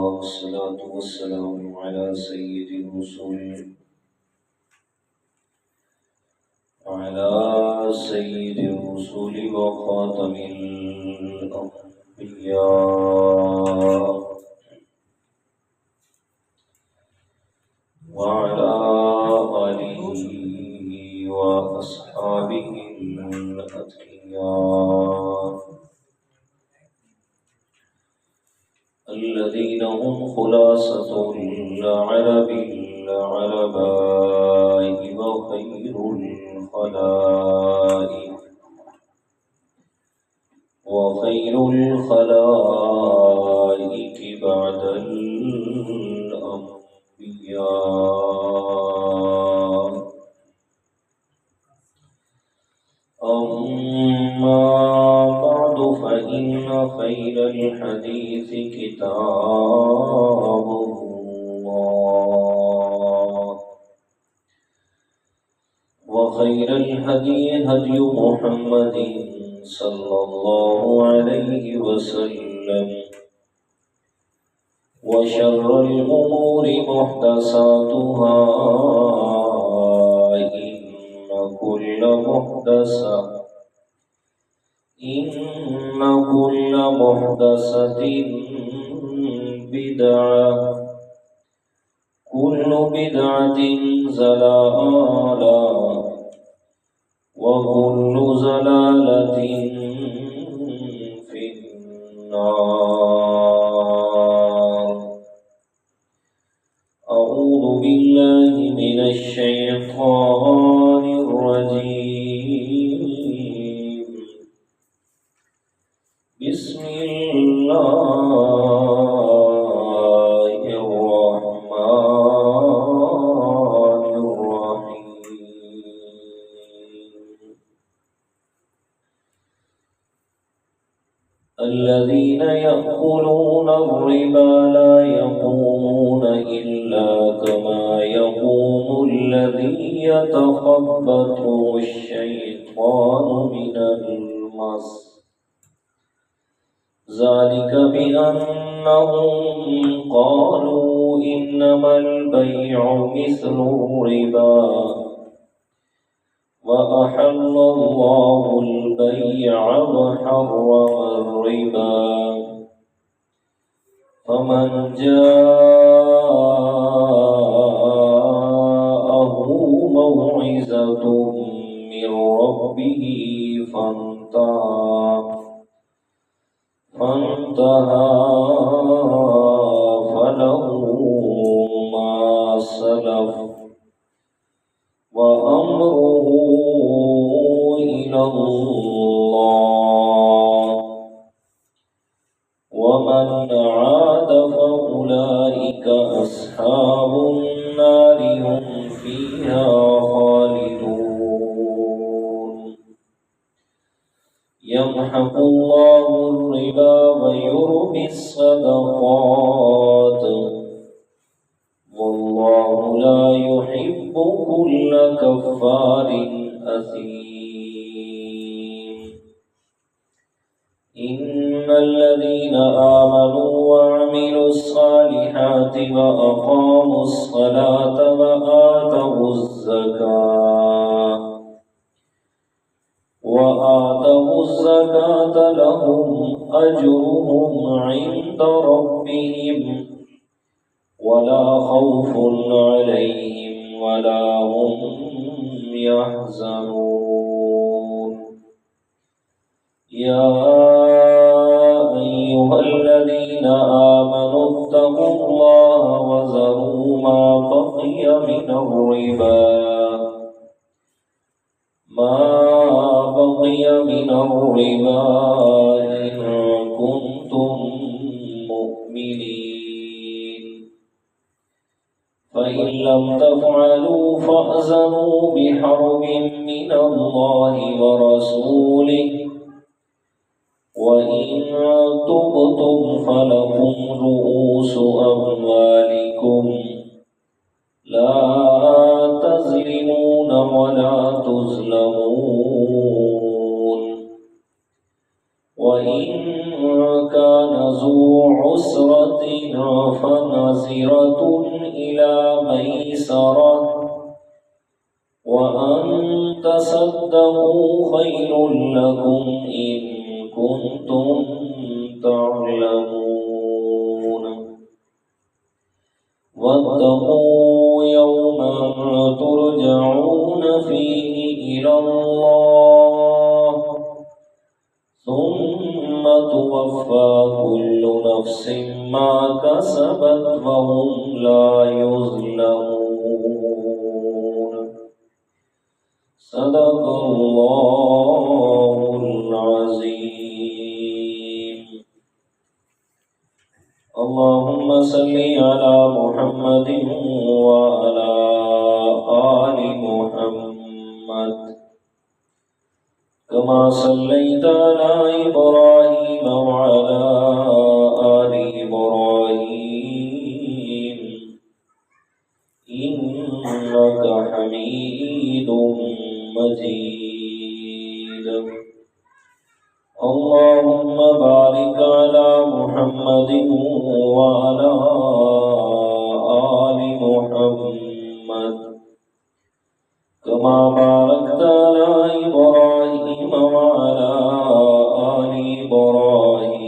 والصلاة والسلام على سيد الرسل وخاتم الأنبياء وعلى آله وأصحابه الأتقياء الذين هم خلاصة العرب العرباء وخير الخلائق بعد الأنبياء. أما بعد فإن خير الحديث كتاب الله وخير الهدي هدي محمد صلى الله عليه وسلم وشر الأمور محدثاتها إن كل محدثة بدعة كل بدعة ضلالة وكل ضلالة في النار. أعوذ بالله من الشيطان الرجيم. بسم الله الرحمن الرحيم. الذين يأكلون الربا لا يقومون إلا كما يقوم الذي يتخبطه الشيطان من المس. ذلك بأنهم قالوا إنما البيع مثل الربا وأحل الله البيع وحرم الربا. فمن جاءه موعظة من ربه فانتهى فله ما سلف وأمره إلى الله ومن عاد فأولئك أصحاب النار هم فيها خالدون. يمحق الله الربا ويربي الصدقات والله لا يحب كل كفار أثيم. إن الذين آمنوا وعملوا الصالحات وأقاموا الصلاة وآتوا الزكاة لهم أجرهم عند ربهم ولا خوف عليهم ولا هم يحزنون. يا أيها الذين آمنوا اتقوا الله وذروا ما بقي من الربا إن كنتم مؤمنين. فإن لم تفعلوا فأذنوا بحرب من الله ورسوله وإن تبتم فلكم رؤوس أموالكم لا تظلمون ولا تظلمون. وإن كان ذو عسرة فنظرة إلى ميسرة وأن تصدقوا خير لكم إن كنتم تعلمون واتقوا يوما ترجعون فيه إلى الله ثم توفى كل نفس ما كسبت وهم لا يظلمون صدق الله العظيم اللهم صل على محمد وعلى آل محمد كما صليت على إبراهيم وعلى آل إبراهيم إنك حميد مجيد اللهم بارك على محمد وعلى آل محمد كما باركت على إبراهيم وعلى آل إبراهيم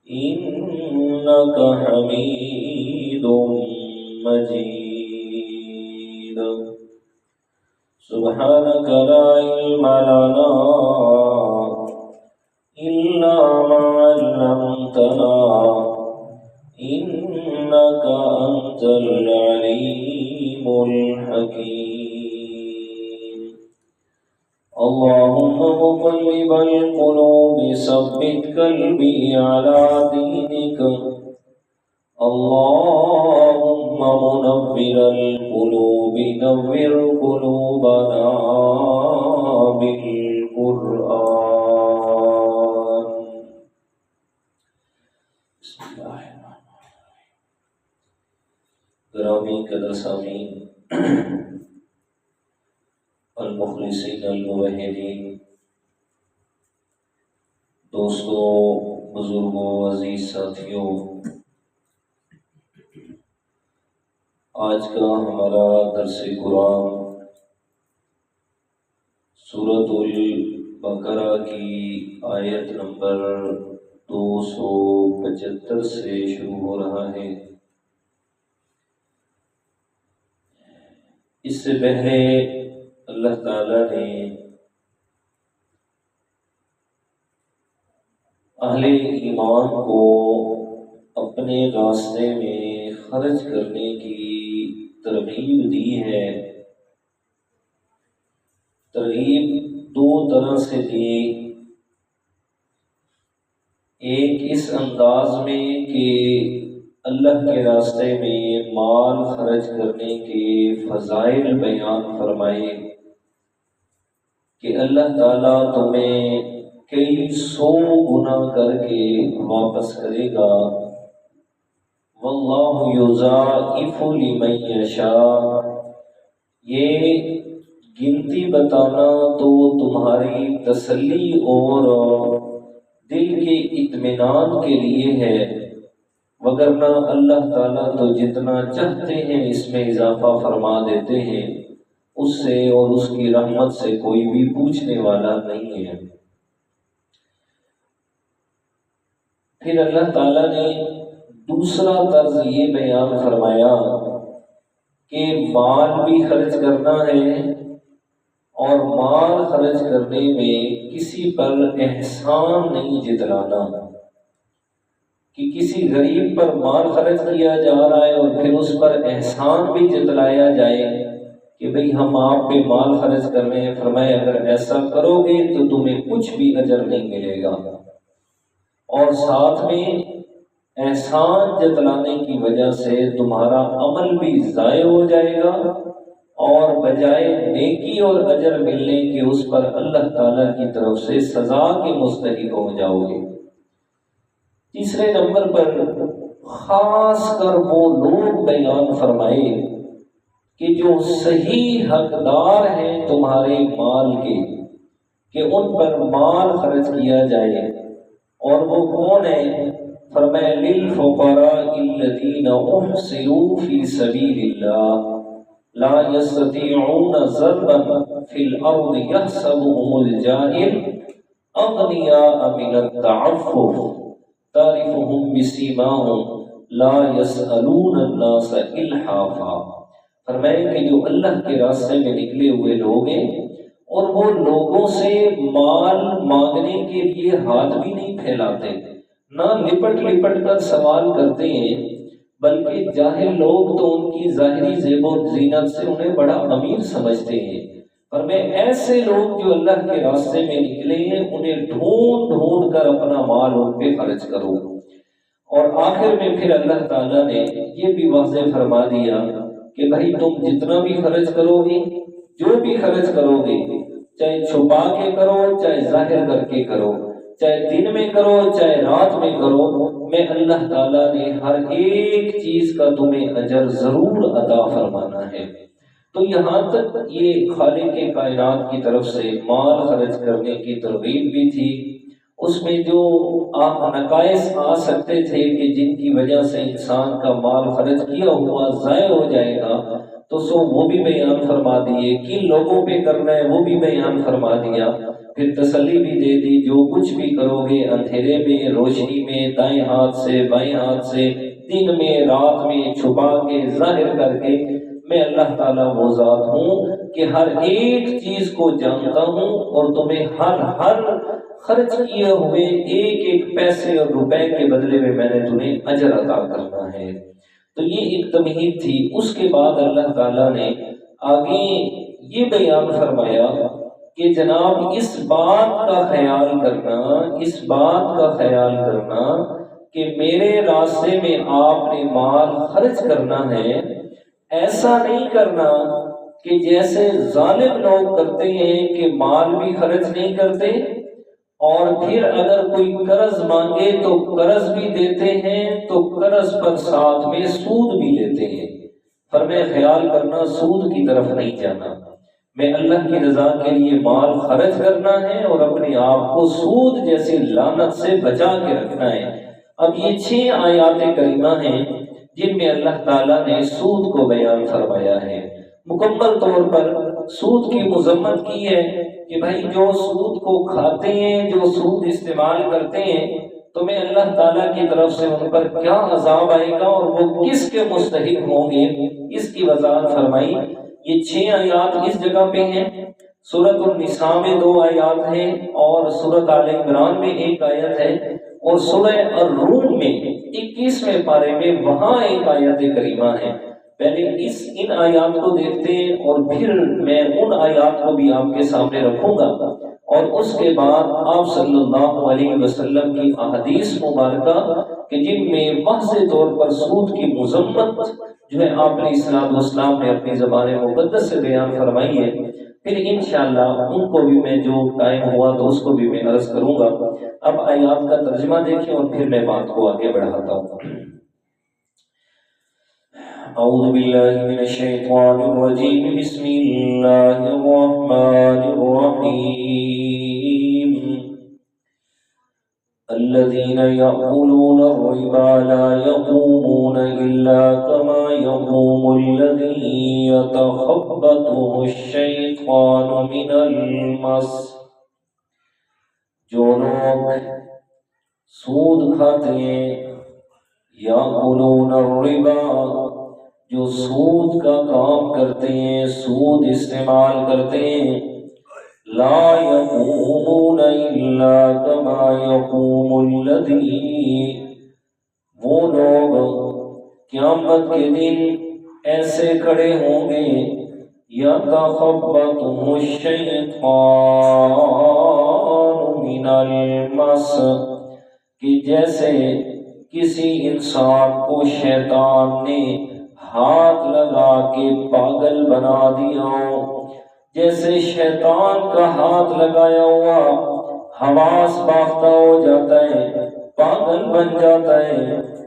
إنك حميد مجيد سبحانك لا علم لنا إلا ما علمتنا إنك أنت العليم الحكيم اللهم مقلب القلوب ثبت قلبي على دينك اللهم منور القلوب نور قلوبنا بالقرآن بسم اللہ الرحمن الرحیم گرامی قدر سامعین المخلصین الموحدین دوستوں بزرگوں عزیز ساتھیوں آج کا ہمارا درس قرآن سورۃ البقرہ کی آیت نمبر 275 سے شروع ہو رہا ہے۔ اس سے پہلے اللہ تعالی نے اہل ایمان کو اپنے راستے میں خرچ کرنے کی ترغیب دی ہے۔ ترغیب دو طرح سے دی، ایک اس انداز میں کہ اللہ کے راستے میں مال خرچ کرنے کے فضائل بیان فرمائے کہ اللہ تعالیٰ تمہیں کئی 100 گنا کر کے واپس کرے گا، واللہ یضاعف لمن یشاء۔ یہ گنتی بتانا تو تمہاری تسلی اور دل کے اطمینان کے لیے ہے، وگرنہ اللہ تعالیٰ تو جتنا چاہتے ہیں اس میں اضافہ فرما دیتے ہیں، اس سے اور اس کی رحمت سے کوئی بھی پوچھنے والا نہیں ہے۔ پھر اللہ تعالیٰ نے دوسرا طرز یہ بیان فرمایا کہ مال بھی خرچ کرنا ہے اور مال خرچ کرنے میں کسی پر احسان نہیں جتلانا، کہ کسی غریب پر مال خرچ کیا جا رہا ہے اور پھر اس پر احسان بھی جتلایا جائے کہ بھئی ہم آپ پہ مال خرچ کر رہے ہیں، فرمایا اگر ایسا کرو گے تو تمہیں کچھ بھی اجر نہیں ملے گا، اور ساتھ میں احسان جتلانے کی وجہ سے تمہارا عمل بھی ضائع ہو جائے گا اور بجائے نیکی اور اجر ملنے کے اس پر اللہ تعالیٰ کی طرف سے سزا کے مستحق ہو جاؤ گے۔ تیسرے نمبر پر خاص کر وہ لوگ بیان فرمائے کہ جو صحیح حقدار ہیں تمہارے مال کے، کہ ان پر مال خرچ کیا جائے، اور وہ کون ہے؟ فرمایا للفقراء الذین احصروا فی سبیل اللہ لا يستطيعون ضربا في الارض يحسبهم الجاهل اغنیاء من التعفف تعرفهم بسیماهم لا يسألون الناس الحافا۔ فرمایا کہ جو اللہ کے راستے میں نکلے ہوئے لوگ ہیں اور وہ لوگوں سے مال مانگنے کے لیے ہاتھ بھی نہیں پھیلاتے، نہ لپٹ لپٹ کر سوال کرتے ہیں، بلکہ جاہل لوگ تو ان کی ظاہری زیب و زینت سے انہیں بڑا امیر سمجھتے ہیں۔ اور میں ایسے لوگ جو اللہ کے راستے میں نکلے ہیں انہیں ڈھونڈ ڈھونڈ کر اپنا مال ان پہ خرچ کرو۔ اور آخر میں پھر اللہ تعالیٰ نے یہ بھی واضح فرما دیا کہ بھائی تم جتنا بھی خرچ کرو گے، جو بھی خرچ کرو گے، چاہے چھپا کے کرو چاہے ظاہر کر کے کرو، چاہے دن میں کرو چاہے رات میں کرو، میں اللہ تعالیٰ نے ہر ایک چیز کا تمہیں اجر ضرور عطا فرمانا ہے۔ تو یہاں تک یہ خالق کائنات کی طرف سے مال خرچ کرنے کی ترغیب بھی تھی۔ اس میں جو نقائص آ سکتے تھے کہ جن کی وجہ سے انسان کا مال خرچ کیا ہوا ضائع ہو جائے گا، تو وہ بھی بیان فرما دیے، کن لوگوں پہ کرنا ہے وہ بھی بیان فرما دیا، پھر تسلی بھی دے دی جو کچھ بھی کرو گے اندھیرے میں روشنی میں، دائیں ہاتھ سے بائیں ہاتھ سے، دن میں رات میں، چھپا کے ظاہر کر کے، میں اللہ تعالیٰ وہ ذات ہوں کہ ہر ایک چیز کو جانتا ہوں اور تمہیں ہر خرچ کیے ہوئے ایک ایک پیسے اور روپے کے بدلے میں نے تمہیں اجر عطا کرنا ہے۔ تو یہ ایک تمہید تھی۔ اس کے بعد اللہ تعالیٰ نے آگے یہ بیان فرمایا کہ جناب اس بات کا خیال کرنا کہ میرے راستے میں آپ نے مال خرچ کرنا ہے، ایسا نہیں کرنا کہ جیسے ظالم لوگ کرتے ہیں کہ مال بھی خرچ نہیں کرتے اور پھر اگر کوئی قرض مانگے تو قرض بھی دیتے ہیں تو قرض پر ساتھ میں سود بھی لیتے ہیں۔ فرمایا خیال کرنا سود کی طرف نہیں جانا، میں اللہ کی رضا کے لیے مال خرچ کرنا ہے اور اپنے آپ کو سود جیسی لعنت سے بچا کے رکھنا ہے۔ اب یہ 6 آیات کریمہ ہیں جن میں اللہ تعالیٰ نے سود کو بیان فرمایا ہے، مکمل طور پر سود کی مذمت کی ہے کہ بھائی جو سود کو کھاتے ہیں، جو سود استعمال کرتے ہیں، تو میں اللہ تعالیٰ کی طرف سے ان پر کیا عذاب آئے گا اور وہ کس کے مستحق ہوں گے، اس کی وضاحت فرمائی۔ یہ 6 آیات اس جگہ پہ ہیں، سورۃ النساء میں 2 آیات ہیں اور سورۃ آل عمران میں 1 آیت ہے، اور سورہ الروم میں 21ویں پارے میں وہاں 1 آیت کریمہ ہے۔ پہلے ان آیات کو دیکھتے ہیں اور پھر میں ان آیات کو بھی آپ کے سامنے رکھوں گا، اور اس کے بعد آپ صلی اللہ علیہ وسلم کی احادیث مبارکہ کہ جن میں واضح طور پر سود کی مذمت جو ہے آپ علیہ الصلوۃ والسلام نے اپنی زبان مقدس سے بیان فرمائی ہے، پھر انشاءاللہ ان کو بھی میں جو ٹائم ہوا تو اس کو بھی میں عرض کروں گا۔ اب آیات کا ترجمہ دیکھیں اور پھر میں بات کو آگے بڑھاتا ہوں۔ اعوذ باللہ من الشیطان الرجیم، بسم اللہ الرحمن الرحیم۔ الذين يأكلون الربا لا يقومون إلا كما يقوم الذي يتخبطه الشيطان من المس۔ جو لوگ سود کھاتے ہیں، یأکلون الربا، جو سود کا کام کرتے ہیں، سود استعمال کرتے ہیں، لا يقومون الا كما يقوم الذي، وہ لوگ قیامت کے دن ایسے کھڑے ہوں گے، يتخبطه الشيطان من المس، کہ جیسے کسی انسان کو شیطان نے ہاتھ لگا کے پاگل بنا دیا ہو، جیسے شیطان کا ہاتھ لگایا ہوا حواس باختہ ہو جاتا ہے، پاگل بن جاتا ہے،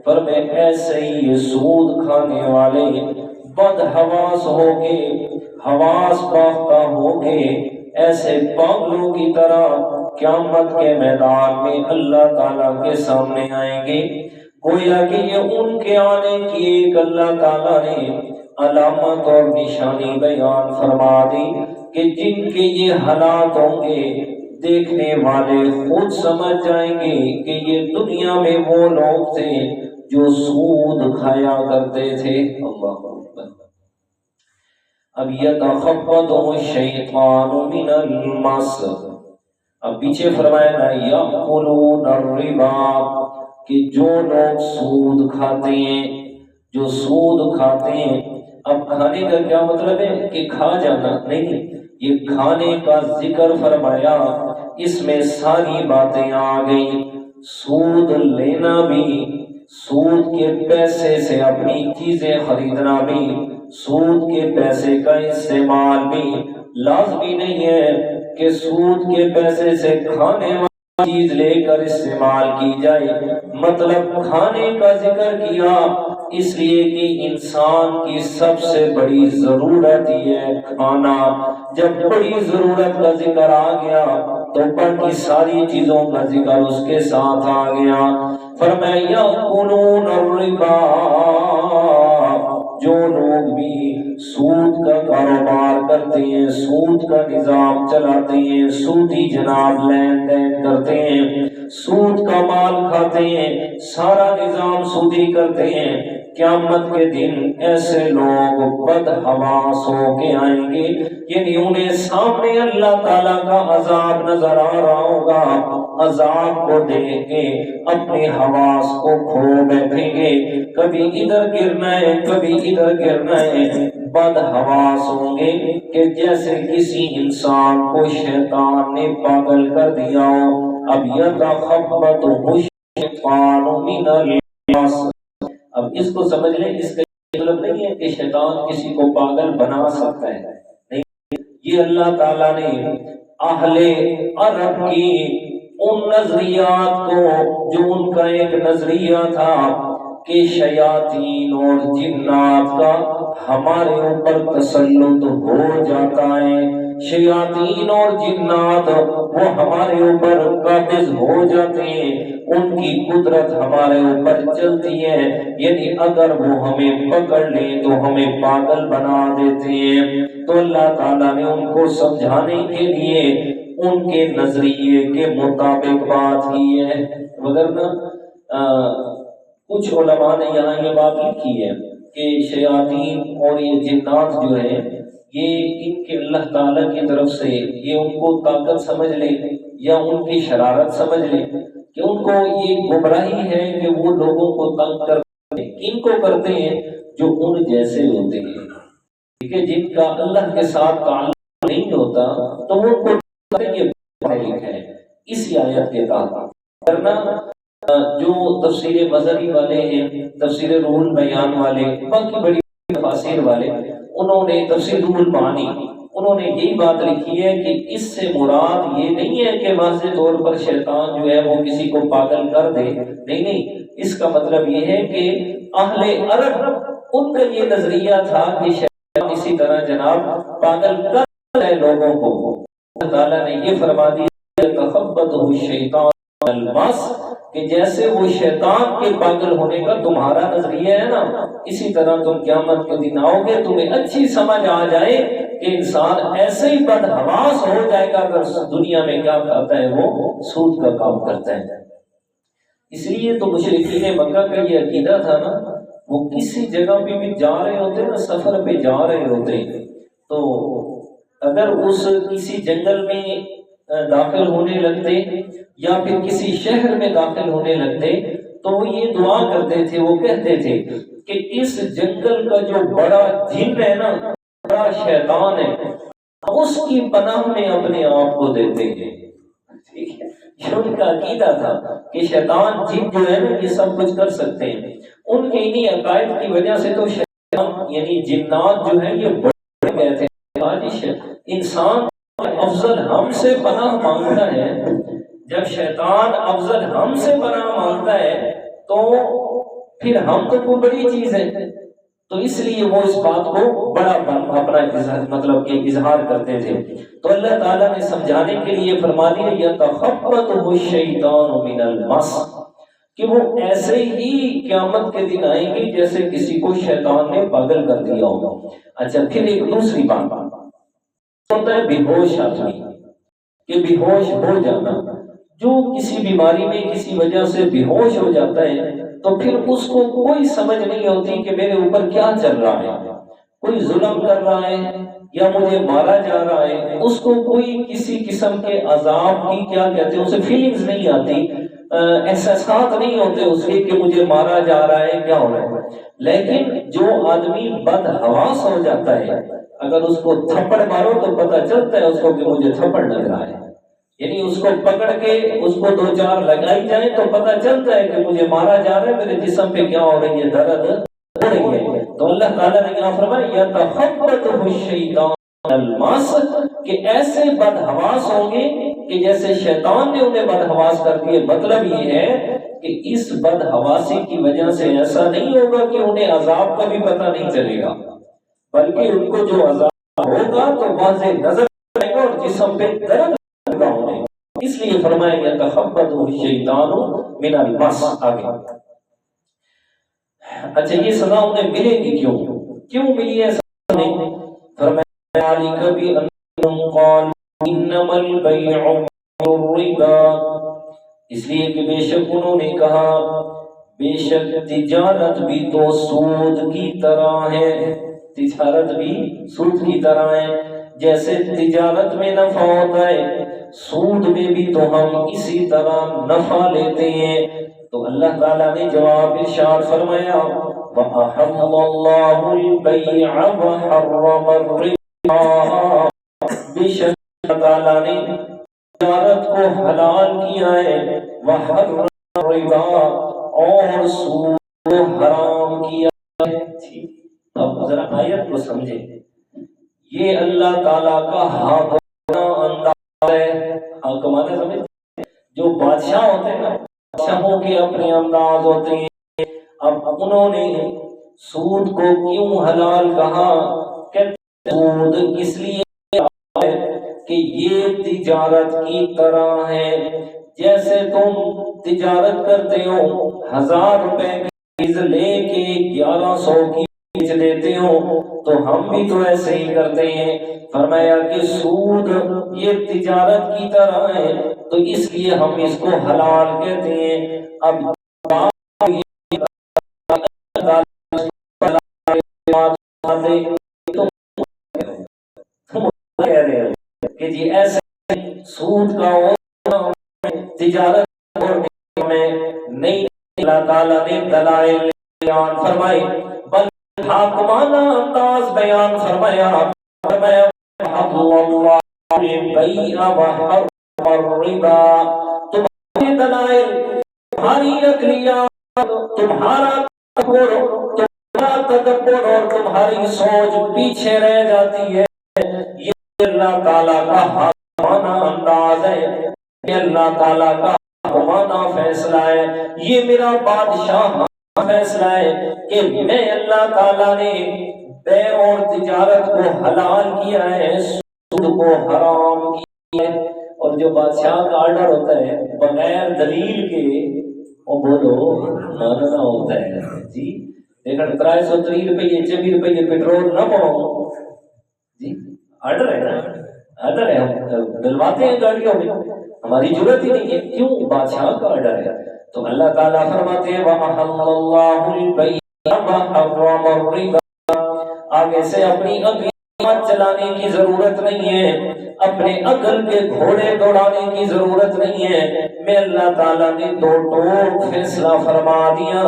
پر میں ایسے ہی یہ سود کھانے والے بد حواس ہو کے، حواس باختہ ہو کے، ایسے پاگلوں کی طرح قیامت کے میدان میں اللہ تعالیٰ کے سامنے آئیں گے۔ گویا کہ یہ ان کے آنے کی ایک اللہ تعالیٰ نے علامت اور نشانی بیان فرما دی کہ جن کے یہ حالات ہوں گے دیکھنے والے خود سمجھ جائیں گے کہ یہ دنیا میں وہ لوگ تھے جو سود کھایا کرتے تھے۔ اللہ اکبر۔ اب یتخبطہ الشیطان من المس، اب پیچھے فرمایا نا یأکلون الربا، کہ جو لوگ سود کھاتے ہیں، جو سود کھاتے ہیں۔ اب کھانے کا کیا مطلب ہے کہ کھا جانا نہیں، یہ کھانے کا ذکر فرمایا، اس میں ساری باتیں آ گئی۔ سود لینا بھی، سود کے پیسے سے اپنی چیزیں خریدنا بھی، سود کے پیسے کا استعمال بھی۔ لازمی نہیں ہے کہ سود کے پیسے سے کھانے والی چیز لے کر استعمال کی جائے، مطلب کھانے کا ذکر کیا اس لیے کہ انسان کی سب سے بڑی ضرورت یہ ہے کھانا۔ جب بڑی ضرورت کا ذکر آ گیا تو باقی ساری چیزوں کا ذکر اس کے ساتھ آ گیا۔ فرمایا یأکلون الربا، جو لوگ بھی سود کا کاروبار کرتے ہیں، سود کا نظام چلاتے ہیں، سودی جناب لین دین کرتے ہیں، سود کا مال کھاتے ہیں، سارا نظام سودی کرتے ہیں، قیامت کے دن ایسے لوگ بدحواس ہو کے آئیں گے، یعنی انہیں سامنے اللہ تعالیٰ کا عذاب نظر آ رہا ہوگا، عذاب کو دیکھ کے اپنے حواس کو کھو بیٹھیں گے، کبھی ادھر گرنا ہے کبھی ادھر گرنا ہے، بدحواس ہوں گے کہ جیسے کسی انسان کو شیطان نے پاگل کر دیا ہو۔ اب یتخبطہ الشیطان من المس، اب اس کو سمجھ لیں، اس کا مطلب نہیں ہے کہ شیطان کسی کو پاگل بنا سکتا ہے، نہیں، یہ اللہ تعالیٰ نے اہل عرب کی ان نظریات کو، جو ان کا ایک نظریہ تھا کہ شیاطین اور جنات کا ہمارے اوپر تسلط ہو جاتا ہے، شیاطین اور جنات وہ ہمارے اوپر قابض ہو جاتے ہیں، ان کی قدرت ہمارے اوپر چلتی ہے، یعنی اگر وہ ہمیں پکڑ لیں تو ہمیں پاگل بنا دیتے ہیں۔ تو اللہ تعالیٰ نے ان کو سمجھانے کے لیے ان کے نظریے کے مطابق بات کی ہے، وگرنہ کچھ علماء نے یہاں یہ بات لکھی ہے کہ شیاطین اور یہ جنات جو ہیں یہ ان کے اللہ تعالیٰ کی طرف سے یہ ان کو طاقت سمجھ لے یا ان کی شرارت سمجھ لے کہ ان کو یہ گمراہی ہے کہ وہ لوگوں کو تنگ کرتے ہیں، ان کو کرتے ہیں جو ان جیسے ہوتے ہیں، ٹھیک ہے، جن کا اللہ کے ساتھ تعلق نہیں ہوتا تو وہ کو یہ پڑھے لکھے ہیں اسی آیت کے تحت۔ ورنہ جو تفسیر مظہری والے ہیں، تفسیر روح البیان والے، باقی بڑی تفاسیر والے، انہوں نے تفسیر روح المعانی، انہوں نے یہی بات لکھی ہے کہ اس سے مراد یہ نہیں ہے کہ واضح طور پر شیطان جو ہے وہ کسی کو پاگل کر دے، نہیں، اس کا مطلب یہ ہے کہ اہل عرب ان کا یہ نظریہ تھا کہ شیطان اسی طرح جناب پاگل کر ہے لوگوں کو۔ اللہ تعالیٰ نے یہ فرما دیا یتخبطہ الشیطان من المس، کہ جیسے وہ شیطان کے پاگل ہونے کا تمہارا نظریہ ہے نا، اسی طرح تم قیامت کے دن آؤ گے، تمہیں اچھی سمجھ آ جائے کہ انسان ایسے ہی بدحواس ہو جائے گا اگر دنیا میں کیا کرتا ہے، وہ سود کا کام کرتا ہے۔ اس لیے تو مشرکین مکہ کا یہ عقیدہ تھا نا، وہ کسی جگہ پہ بھی جا رہے ہوتے نا، سفر پہ جا رہے ہوتے تو اگر اس کسی جنگل میں داخل ہونے لگتے یا پھر کسی شہر میں داخل ہونے لگتے تو وہ یہ دعا کرتے تھے، وہ کہتے تھے کہ اس جنگل کا جو بڑا جن ہے نا، بڑا شیطان ہے، اس کی پناہ میں اپنے آپ کو دیتے ہیں۔ ٹھیک ہے، یہ ان کا عقیدہ تھا کہ شیطان جن جو ہے نا یہ سب کچھ کر سکتے ہیں۔ ان کے انہی عقائد کی وجہ سے تو شیطان یعنی جنات جو ہیں یہ بڑھ گئے تھے۔ آج انسان افضل ہم سے پناہ مانگتا ہے، جب شیطان افضل ہم سے پناہ مانگتا ہے تو پھر ہم تو کوئی بڑی چیز ہے، تو اس لیے وہ اس بات کو بڑا اپنا مطلب کہ اظہار کرتے تھے. تو اللہ تعالیٰ نے سمجھانے کے لیے فرما دیا یتخبطہ الشیطان من المس، کہ وہ ایسے ہی قیامت کے دن آئیں گے جیسے کسی کو شیطان نے پاگل کر دیا ہوگا. اچھا پھر ایک دوسری بات ہوتا ہے بے ہوش آدمی، کہ بے ہوش ہو جانا. جو کسی بیماری میں کسی وجہ سے بے ہوش ہو جاتا ہے تو پھر اس کو کوئی سمجھ نہیں ہوتی کہ میرے اوپر کیا چل رہا ہے، کوئی ظلم کر رہا ہے یا مجھے مارا جا رہا ہے. اس کو کوئی کسی قسم کے عذاب کی کیا کہتے ہیں اسے فیلنگز نہیں آتی، احساسات نہیں ہوتے اس کے کہ مجھے مارا جا رہا ہے کیا ہو رہا ہے. لیکن جو آدمی بد حواس ہو جاتا ہے اگر اس کو تھپڑ مارو تو پتہ چلتا ہے اس کو کہ مجھے تھپڑ لگ رہا ہے، یعنی اس کو پکڑ کے اس کو دو چار لگائی جائے تو پتہ چلتا ہے کہ مجھے مارا جا رہا ہے، میرے جسم پہ کیا ہو رہی ہے، درد ہو رہی ہے. تو اللہ تعالیٰ نے یہاں فرمایا یتخبطہ الشیطان المس، کہ ایسے بد حواس ہوں گے کہ جیسے شیطان نے انہیں بد حواس کر دیے. مطلب یہ ہے کہ اس بد حواسی کی وجہ سے ایسا نہیں ہوگا کہ انہیں عذاب کا بھی پتہ نہیں چلے گا، بلکہ ان کو جو عذاب ہوگا تو واضح نظر آئے گا اور جسم پہ درد ہوگا. اس لیے فرمایا یتخبطہ الشیطان من المس. آگے اچھا یہ سزا انہیں ملے گی کیوں ملی ہے سزا انہیں؟ فرمایا ذالک بأنہم قالوا انما البیع الربا، اس لیے کہ بے شک انہوں نے کہا بے شک تجارت بھی تو سود کی طرح ہے، تجارت بھی سود کی طرح ہے. جیسے تجارت میں نفع ہوتا ہے سود میں بھی تو ہم اسی طرح نفع لیتے ہیں. تو اللہ تعالیٰ نے جواب ارشاد فرمایا وَأَحَلَّ اللَّهُ الْبَيْعَ وَحَرَّمَ الرِّبَا، بے شک اللہ تعالیٰ نے تجارت کو حلال کیا ہے، وَحَرَّمَ الرِّبَا اور سود کو حرام کیا ہے. اب ذرا آیت کو سمجھیں، یہ اللہ تعالیٰ کا حاکمانہ انداز ہے. حاکمانہ سمجھ، جو بادشاہ ہوتے ہیں نا، بادشاہوں کے اپنے انداز ہوتے ہیں. اب انہوں نے سود کو کیوں حلال کہا؟ کہتے سود اس لیے کہ یہ تجارت کی طرح ہے. جیسے تم تجارت کرتے ہو 1000 روپے کی چیز لے کے 1100 کی بیچ دیتے ہو، تو ہم بھی تو ایسے ہی کرتے ہیں. فرمایا کہ سود یہ تجارت کی طرح ہے تو اس لیے ہم اس کو حلال کہتے ہیں. اب کہہ رہے ہیں کہ جی ایسے سود کا تجارت میں نہیں، اللہ تعالیٰ نے دلائل بیان فرمائی بلکہ حاکمانہ انداز بیان فرمایا. فرمایا اللہ البیع وحرم الربا، تمہاری دلائل، تمہاری عقلیات، تمہارا تدبر اور تمہاری سوچ پیچھے رہ جاتی ہے. یہ اللہ تعالیٰ کا حاکمانہ انداز ہے، یہ اللہ تعالیٰ کا حاکمانہ فیصلہ ہے، یہ میرا بادشاہ فیصلہ ہے کہ میں اللہ تعالیٰ نے بے اور تجارت کو حلال کیا ہے، سود کو حرام کیا ہے. اور جو بادشاہ کا آرڈر ہوتا ہے بغیر دلیل کے وہ بولو ماننا ہوتا ہے. جی لیکن 330 روپئے 24 روپئے پیٹرول نہ پاؤ، جی آرڈر ہے نا، آرڈر ہے، ہم دلواتے ہیں گاڑیوں میں، ہماری ضرورت ہی نہیں ہے، کیوں؟ بادشاہ کا آرڈر ہے. تو اللہ تعالیٰ فرماتے ہیں وَأَحَلَّ اللَّهُ الْبَيْعَ وَحَرَّمَ الرِّبَا. آگے سے اپنی عقل چلانے کی ضرورت نہیں ہے، اپنے عقل کے گھوڑے دوڑانے کی ضرورت نہیں ہے. میں اللہ تعالیٰ نے دو ٹوک فیصلہ فرما دیا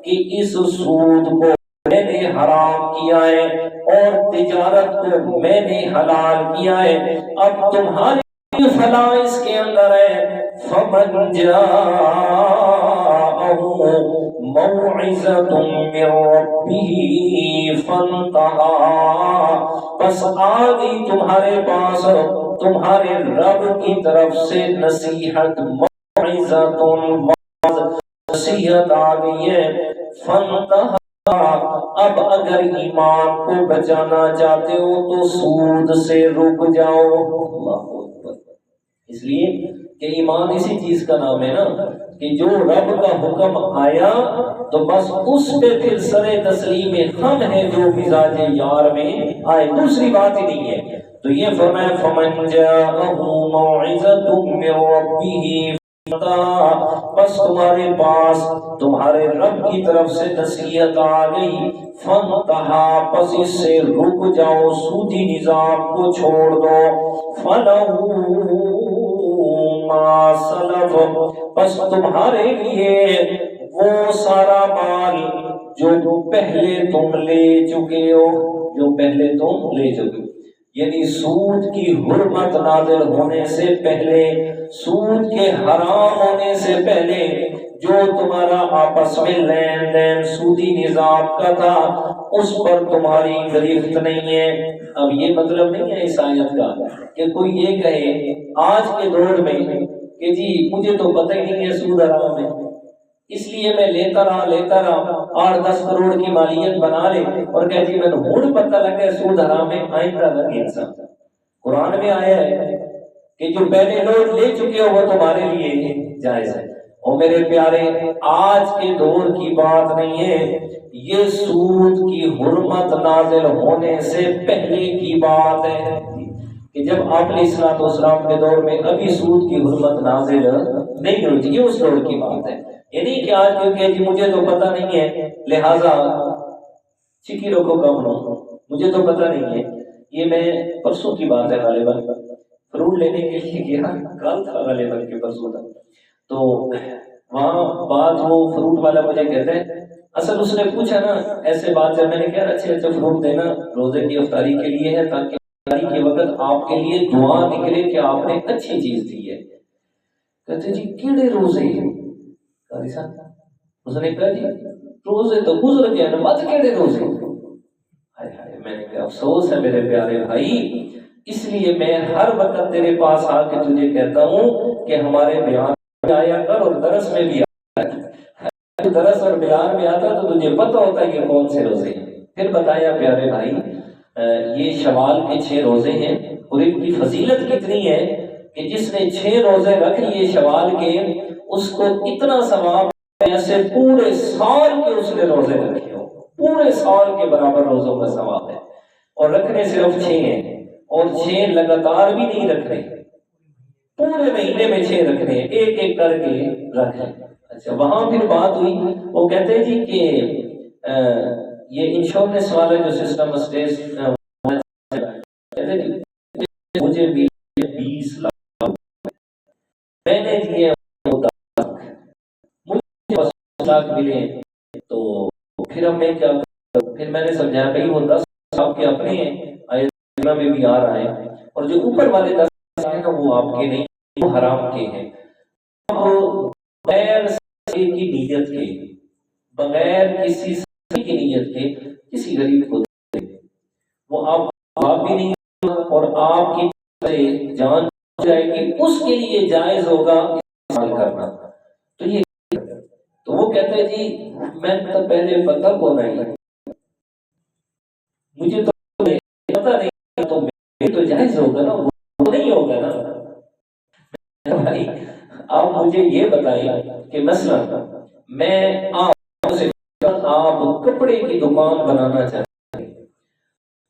کہ اس سود کو میں نے حرام کیا ہے اور تجارت کو میں نے حلال کیا ہے. اب تمہاری فلاح اس کے اندر ہے فَمَنْ جَاءَهُ مَوْعِظَةٌ مِّن رَّبِّهِ فَانْتَهَىٰ، بس آ گئی تمہارے پاس تمہارے رب کی طرف سے نصیحت، موعظۃ نصیحت آ گئی ہے. فَانْتَهَىٰ، اب اگر ایمان کو بچانا چاہتے ہو تو سود سے رک جاؤ۔ اللہ اکبر۔ اس لیے کہ ایمان اسی چیز کا نام ہے نا کہ جو رب کا حکم آیا تو بس اس پہ پھر سر تسلیم خم ہے جو مزاج یار میں آئے، دوسری بات ہی نہیں ہے۔ تو یہ فرمایا فمن جاءہ موعظۃ من ربہ، بس تمہارے پاس تمہارے رب کی طرف سے نصیحت آ گئی، فانتہا، پس اس سے رک جاؤ، سودی نظام کو چھوڑ دو، فلہو ما سلف، بس تمہارے لیے وہ سارا مال جو پہلے تم لے چکے ہو، جو پہلے تم لے چکے ہو، یعنی سود کی حرمت نازل ہونے سے پہلے، سود کے حرام ہونے سے پہلے جو تمہارا آپس میں لین دین سودی نظام کا تھا اس پر تمہاری گرفت نہیں ہے۔ اب یہ مطلب نہیں ہے اس آیت کا کہ کوئی یہ کہے آج کے دور میں کہ جی مجھے تو پتہ ہی نہیں ہے سود حرام ہے، اس لیے میں لیتا رہا 8-10 کروڑ کی مالیت بنا لے اور کہ جی میں نے ہوں پتہ لگا سود حرام ہے، آئندہ لگے انسان۔ قرآن میں آیا ہے کہ جو پہلے لوگ لے چکے ہو وہ تمہارے لیے جائز ہے۔ اور میرے پیارے آج کے دور کی بات نہیں ہے، یہ سود کی حرمت نازل ہونے سے پہلے کی بات ہے کہ جب آپ علیہ الصلوۃ والسلام کے دور میں ابھی سود کی حرمت نازل نہیں ہوئی تھی، یہ اس دور کی بات ہے۔ یہ نہیں کہ آج کیونکہ جی مجھے تو پتہ نہیں ہے لہٰذا چکی رکھو کم لو، مجھے تو پتہ نہیں ہے۔ یہ میں پرسوں کی بات ہے غالباً، فروٹ لینے کے لیے گیا، کل تھا غالباً کے پرسوں تھا، تو وہاں بات وہ فروٹ والا مجھے کہتے ہیں اصل اس نے پوچھا نا ایسے بات ہے، میں نے کہا اچھے فروٹ دینا روزے کی افطاری کے لیے ہے تاکہ افطاری کے وقت آپ کے لیے دعا نکلے کہ آپ نے اچھی چیز دی ہے۔ کہتے جی کیڑے روزے قاری صاحب، اس نے کہا جی روزے تو گزر گیا نا، مت کیڑے روزے۔ ہائے ہائے، میں نے کہا افسوس ہے میرے پیارے بھائی، اس لیے میں ہر وقت تیرے پاس آ کے تجھے کہتا ہوں کہ ہمارے بیان میں آیا کر اور درس میں بھی آیا کر۔ درس اور بیان میں آتا تو تجھے پتہ ہوتا کہ کون سے روزے ہیں۔ پھر بتایا پیارے بھائی یہ شوال کے 6 روزے ہیں اور ان کی فضیلت کتنی ہے کہ جس نے 6 روزے رکھ لیے شوال کے اس کو اتنا ثواب جیسے پورے سال کے اس نے روزے رکھے ہو، پورے سال کے برابر روزوں کا ثواب ہے۔ اور رکھنے صرف 6 ہیں اور 6 لگاتار بھی نہیں رکھنے، پورے مہینے میں 6 رکھنے، ایک ایک کر کے رکھنے۔ اچھا وہاں پھر بات ہوئی، وہ کہتے ہیں جی کہ یہ انشورنس والا جو سسٹم اسٹیج کہتے جی مجھے 20 لاکھ میں نے دیے 10 لاکھ، مجھے 10 لاکھ ملے تو پھر اب میں کیا کروں؟ پھر میں نے سمجھایا بھائی وہ 10 آپ کے اپنے ہیں، آیت میں بھی آ رہا ہے، اور جو اوپر والے 10 ہیں نا وہ آپ کے نہیں، وہ حرام کے ہیں۔ اب بغیر کی نیت کے، بغیر کسی کی نیت کے کسی غریب کو دے، وہ آپ بھی نہیں اور آپ کی جان جائے گی، اس کے لیے جائز ہوگا استعمال کرنا۔ تو یہ تو وہ کہتے ہیں جی میں تو پہلے پتہ کو نہیں، مجھے تو پتہ نہیں، تو میں تو جائز ہوگا نا، وہ نہیں ہوگا نا بھائی۔ آپ مجھے یہ بتائیں کہ مثلا میں آپ سے آپ کپڑے کی دکان بنانا چاہتے ہیں،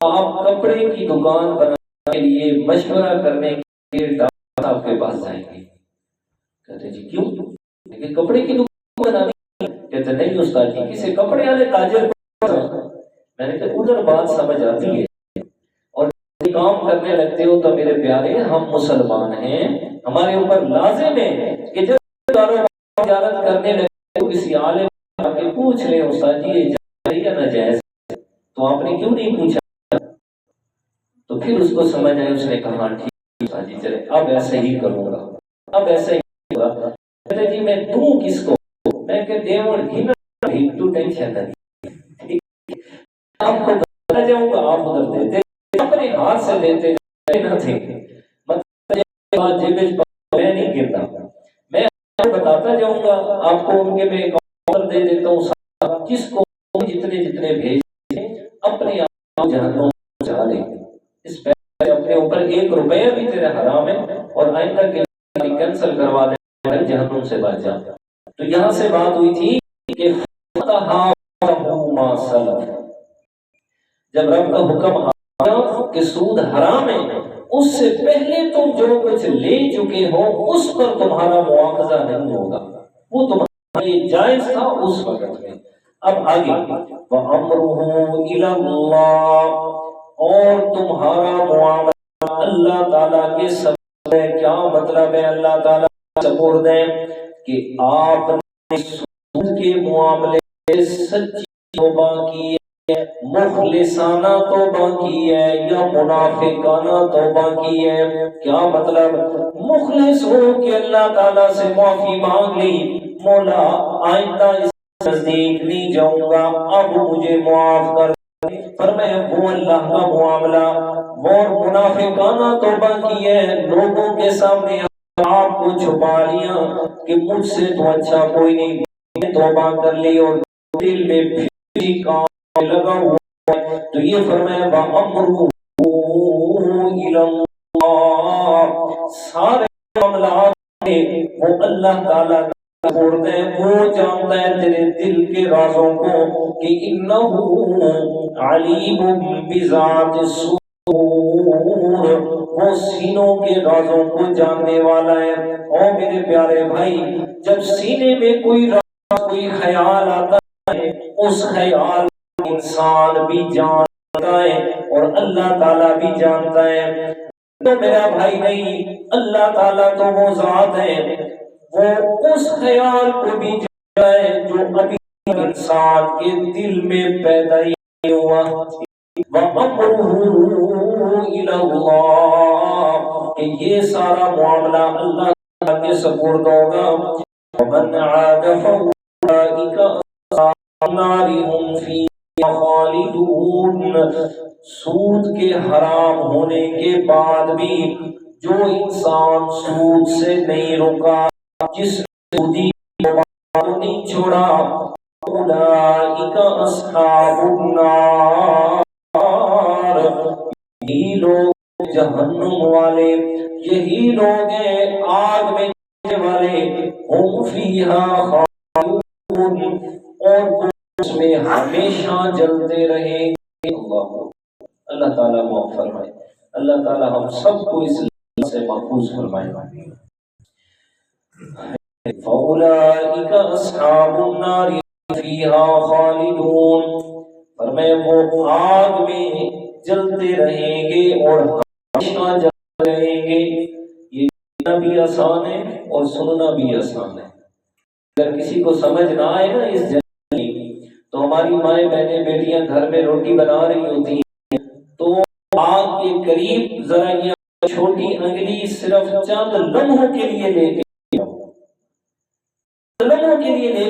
آپ کپڑے کی دکان بنانے کے لیے مشورہ کرنے کے لیے ڈاکٹر آپ کے پاس جائیں گے، کہتے جی کیوں؟ لیکن کپڑے کی دکان بنانی، کہتے نہیں استاد جی کسی کپڑے والے تاجر کو، میں نے کہا ادھر بات سمجھ آتی ہے اور کام کرنے لگتے ہو تو میرے پیارے ہم مسلمان ہیں، ہمارے اوپر لازم ہے کہ جب تجارت کرنے لگے تو کسی عالم آ کے پوچھ لیں استاد جی یہ جائز یا ناجائز، تو آپ نے کیوں نہیں پوچھا؟ تو پھر اس کو سمجھ آئی، اس نے کہا ٹھیک استاد جی چلے اب ایسے ہی کروں گا، اب ایسے ہی ہوگا۔ کہتے جی میں دوں کس کو؟ میں کہ دیوڑ گھنا بھی تو ٹینشن نہیں، آپ کو بتانا جاؤں گا آپ ادھر دیتے اپنے ہاتھ سے دیتے نہ تھے، مطلب جیب میں نہیں گرتا، میں بتاتا جاؤں گا آپ کو، ان کے میں اکاؤنٹ دے دیتا ہوں جس کو جتنے بھیج جہنم پہنچا دے. اس پیسے اپنے اوپر 1 روپیہ بھی تیرے حرام ہے اور آئندہ کے لیے کینسل کروا دے, جہنم سے بچ جا. تو یہاں سے بات ہوئی تھی کہ ما سلف, جب رب کا حکم آیا کہ سود حرام ہے, اس سے پہلے تم جو کچھ لے چکے ہو اس پر تمہارا مواخذہ نہیں ہوگا, وہ تمہارا یہ جائز تھا اس وقت میں. اب آگے وَأَمْرُهُ إِلَى اللَّهِ, اور تمہارا معاملہ اللہ تعالیٰ کے سپرد ہے. کیا مطلب ہے اللہ تعالیٰ کے سپرد ہے؟ کہ آپ نے سود کے معاملے سچی توبہ کی ہے, مخلصانہ توبہ کی ہے یا منافقانہ توبہ کی ہے؟ کیا مطلب؟ مخلص ہو کہ اللہ تعالیٰ سے معافی مانگ لی, مولا آئندہ اس نزدیک نہیں جاؤں گا, اب مجھے معاف کر. فرمایا وہ اللہ کا معاملہ. اور منافقانہ توبہ کی ہے, لوگوں کے سامنے آپ کو چھپا لیا کہ مجھ سے تو اچھا کوئی نہیں, توبہ کر لی اور دل میں پھر کام لگا ہوا ہے. تو یہ فرمایا وَأَمْرُهُ إِلَى اللَّهِ, سارے معاملات میں وہ اللہ تعالیٰ سپرد ہے. وہ جانتا ہے تیرے دل کے رازوں کو کہ انہ علیم بذات الصدور, وہ سینوں کے رازوں کو جاننے والا ہے. اور میرے پیارے بھائی, جب سینے میں کوئی راز, کوئی خیال آتا ہے, اس خیال انسان بھی جانتا ہے اور اللہ تعالیٰ بھی جانتا ہے. تو میرا بھائی نہیں, اللہ تعالیٰ تو وہ ذات ہے, وہ اس خیال کو بھی جانتا ہے جو ابھی انسان کے دل میں پیدا ہی ہوا. وَأَمْرُهُ إِلَى اللَّهِ, کہ یہ سارا معاملہ اللہ کے سپرد ہوگا. وَمَنْ عَادَ فَأُولَٰئِكَ أَصْحَابُ النَّارِ هُمْ فِيهَا خَالِدُونَ. سود کے حرام ہونے کے بعد بھی جو انسان سود سے نہیں رکا, جس سودی کو نہیں چھوڑا, اولئک اصحاب النار, یہی لوگ جہنم والے, یہی لوگ ہیں آگ میں جلنے والے. ہم فیہا خالدون, اور اس میں ہمیشہ جلتے رہیں گے. اللہ تعالیٰ معاف فرمائے. اللہ تعالیٰ ہم سب کو اس سے محفوظ فرمائے. فَأُولَٰئِكَ أَصْحَابُ النَّارِ فِيهَا خَالِدُونَ, فرمائے وہ آگ میں جلتے رہیں گے اور ہمیشہ جلتے رہیں گے. یہ کہنا بھی آسان ہے اور سننا بھی آسان ہے. اگر کسی کو سمجھ نہ آئے نا اس جنگل کی, تو ہماری مائیں بہنیں بیٹیاں گھر میں روٹی بنا رہی ہوتی ہیں, تو آگ کے قریب ذرا یہ چھوٹی انگلی صرف چند لمحوں کے لیے لے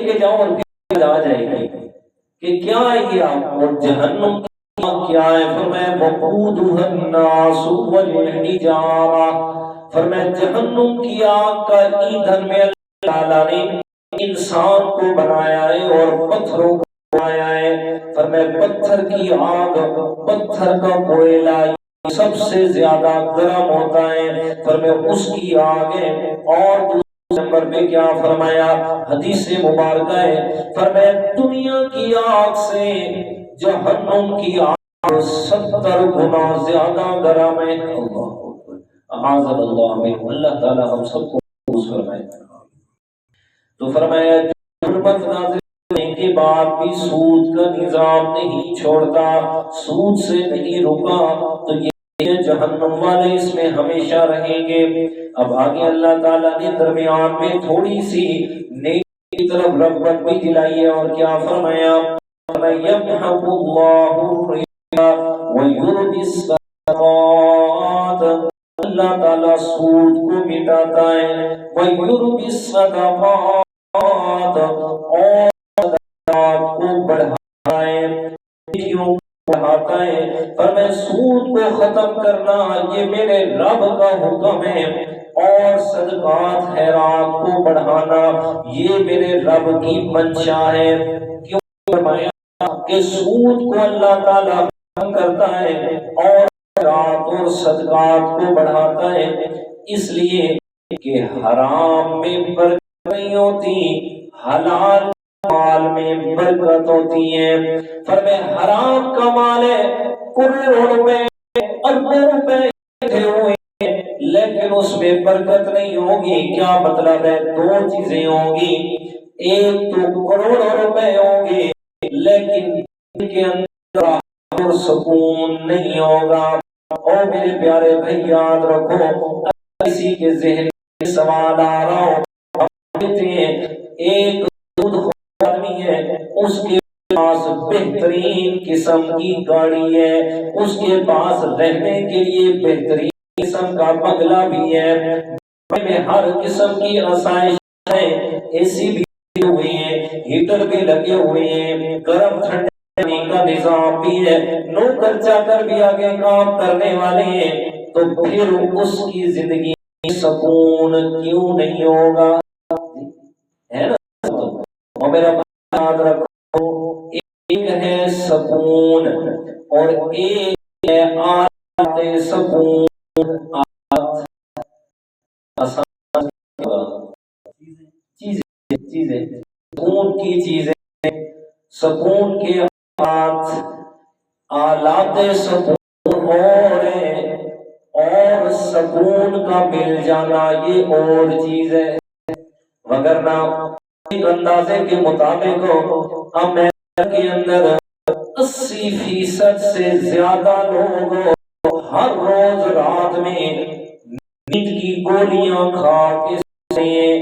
کے جاؤ اور پھر آ جائے گی کہ کیا ہے یہ آگ, اور جہنم کی آگ کیا ہے؟ فرمایا وقودها الناس والحجارہ, فرمایا جہنم کی آگ کا ایندھن میں اللہ تعالیٰ نے انسان کو بنایا ہے اور پتھروں کو بنایا ہے. فرمایا پتھر کی آگ, پتھر کا کوئلہ سب سے زیادہ گرم ہوتا ہے, فرمایا اس کی آگ ہے. اور نمبر پہ کیا فرمایا؟ حدیث مبارکہ ہے, فرمایا دنیا کی آگ سے جہنم کی آگ 70 گنا زیادہ گرم ہے. اعاذ اللہ منہ. اللہ تعالی ہم سب کو محفوظ فرمائے. تو فرمایا ظلمت نازل ہونے کے بعد بھی سود کا نظام نہیں چھوڑتا, سود سے نہیں رکا, تو یہ جہنم والے اس میں ہمیشہ رہیں گے. اب آگے اللہ تعالیٰ نے درمیان میں تھوڑی سی نیکی کی طرف رغبت بھی دلائی ہے, اور کیا فرمایا؟ یمحق اللہ الربا ویربی الصدقات, اللہ تعالیٰ سود کو مٹاتا ہے, ویربی الصدقات, اور صدقات کو بڑھاتا ہے, نیکیوں بڑھاتا ہے. پر میں سود کو ختم کرنا یہ میرے رب کا حکم ہے, اور صدقات خیرات کو بڑھانا یہ میرے رب کی منشا ہے. کیوں فرمایا کہ سود کو اللہ تعالیٰ کرتا ہے اور خیرات اور صدقات کو بڑھاتا ہے، اس لیے کہ حرام میں برکت نہیں ہوتی، حلال مال میں برکت ہوتی ہے۔ فرمایا حرام کا مال ہے، کروڑوں روپے اربوں روپے تھے ہوئے لیکن اس میں برکت نہیں ہوگی۔ کیا مطلب ہے؟ دو چیزیں ہوں گی، ایک تو کروڑوں روپے ہوں گے لیکن ان کے اندر سکون نہیں ہوگا۔ اور میرے پیارے بھائی یاد رکھو، کسی کے ذہن میں سوال آ رہا ہو، کہتے ہیں ایک دودھ خور آدمی ہے، اس کے پاس بہترین قسم کی گاڑی ہے، اس کے پاس رہنے کے لیے بہترین قسم کا بنگلہ بھی ہے، میں ہر قسم کی آسائش ہے، اے سی بھی لگے ہوئے ہیں، ہیٹر بھی لگے ہوئے ہیں، گرم ٹھنڈے پانی کا نظام بھی ہے، نوکر چاکر بھی آگے کام کرنے والے ہیں، تو پھر اس کی زندگی میں سکون کیوں نہیں ہوگا؟ ہے نا؟ اور میرا یاد رکھو، ایک ہے سکون اور ایک ہے آلات سکون۔ چیزیں سکون کی چیزیں، سکون کے آلات سکون اور سکون کا مل جانا یہ اور چیز ہے۔ وگرنہ ایک اندازے کے مطابق امریکہ کے اندر 80% سے زیادہ لوگ ہر روز رات میں نیند کی گولیاں کھا کے سوتے ہیں،